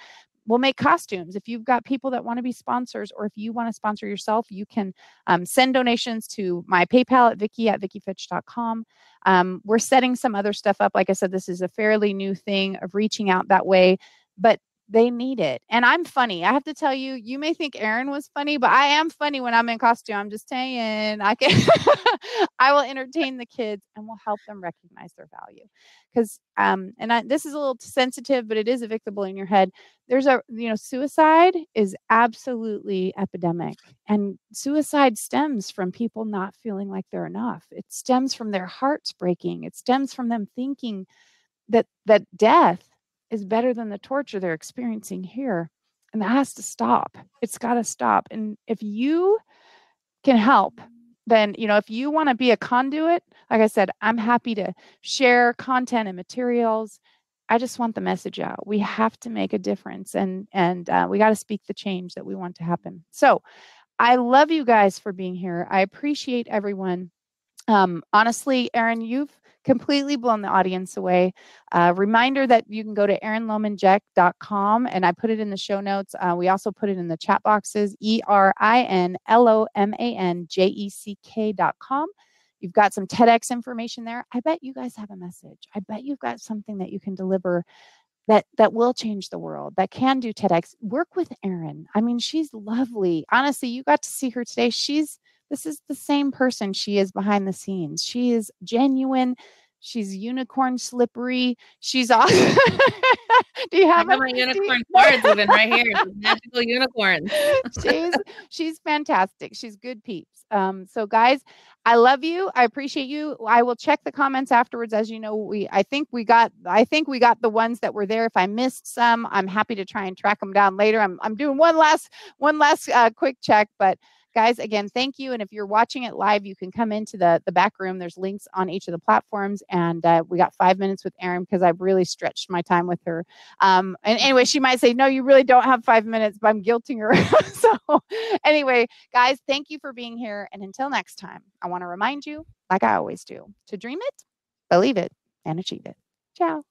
will make costumes, if you've got people that want to be sponsors, or if you want to sponsor yourself, you can send donations to my PayPal at vickifitch.com. We're setting some other stuff up. Like I said, this is a fairly new thing of reaching out that way, but they need it. And I'm funny. I have to tell you, you may think Erin was funny, but I am funny when I'm in costume. I'm just saying, I will entertain the kids and will help them recognize their value. Because, this is a little sensitive, but it is Evict the Bully in Your Head. There's suicide is absolutely epidemic, and suicide stems from people not feeling like they're enough. It stems from their hearts breaking. It stems from them thinking that death is better than the torture they're experiencing here. And that has to stop. It's got to stop. And if you can help, then, if you want to be a conduit, like I said, I'm happy to share content and materials. I just want the message out. We have to make a difference, and we got to speak the change that we want to happen. So I love you guys for being here. I appreciate everyone. Honestly, Erin, you've completely blown the audience away. Reminder that you can go to erinlomanjek.com, and I put it in the show notes. We also put it in the chat boxes, erinlomanjek.com. You've got some TEDx information there. I bet you guys have a message. I bet you've got something that you can deliver that will change the world, that can do TEDx. Work with Erin. I mean, she's lovely. Honestly, you got to see her today. This is the same person she is behind the scenes. She is genuine. She's unicorn slippery. She's awesome. Do you have I got my unicorn cards even right here? Magical unicorns. she's fantastic. She's good peeps. So guys, I love you. I appreciate you. I will check the comments afterwards. As you know, I think we got the ones that were there. If I missed some, I'm happy to try and track them down later. I'm doing one last quick check, but guys, again, thank you. And if you're watching it live, you can come into the back room. There's links on each of the platforms. And we got 5 minutes with Erin because I've really stretched my time with her. And anyway, she might say, no, you really don't have 5 minutes, but I'm guilting her. So anyway, guys, thank you for being here. And until next time, I want to remind you, like I always do, to dream it, believe it, and achieve it. Ciao.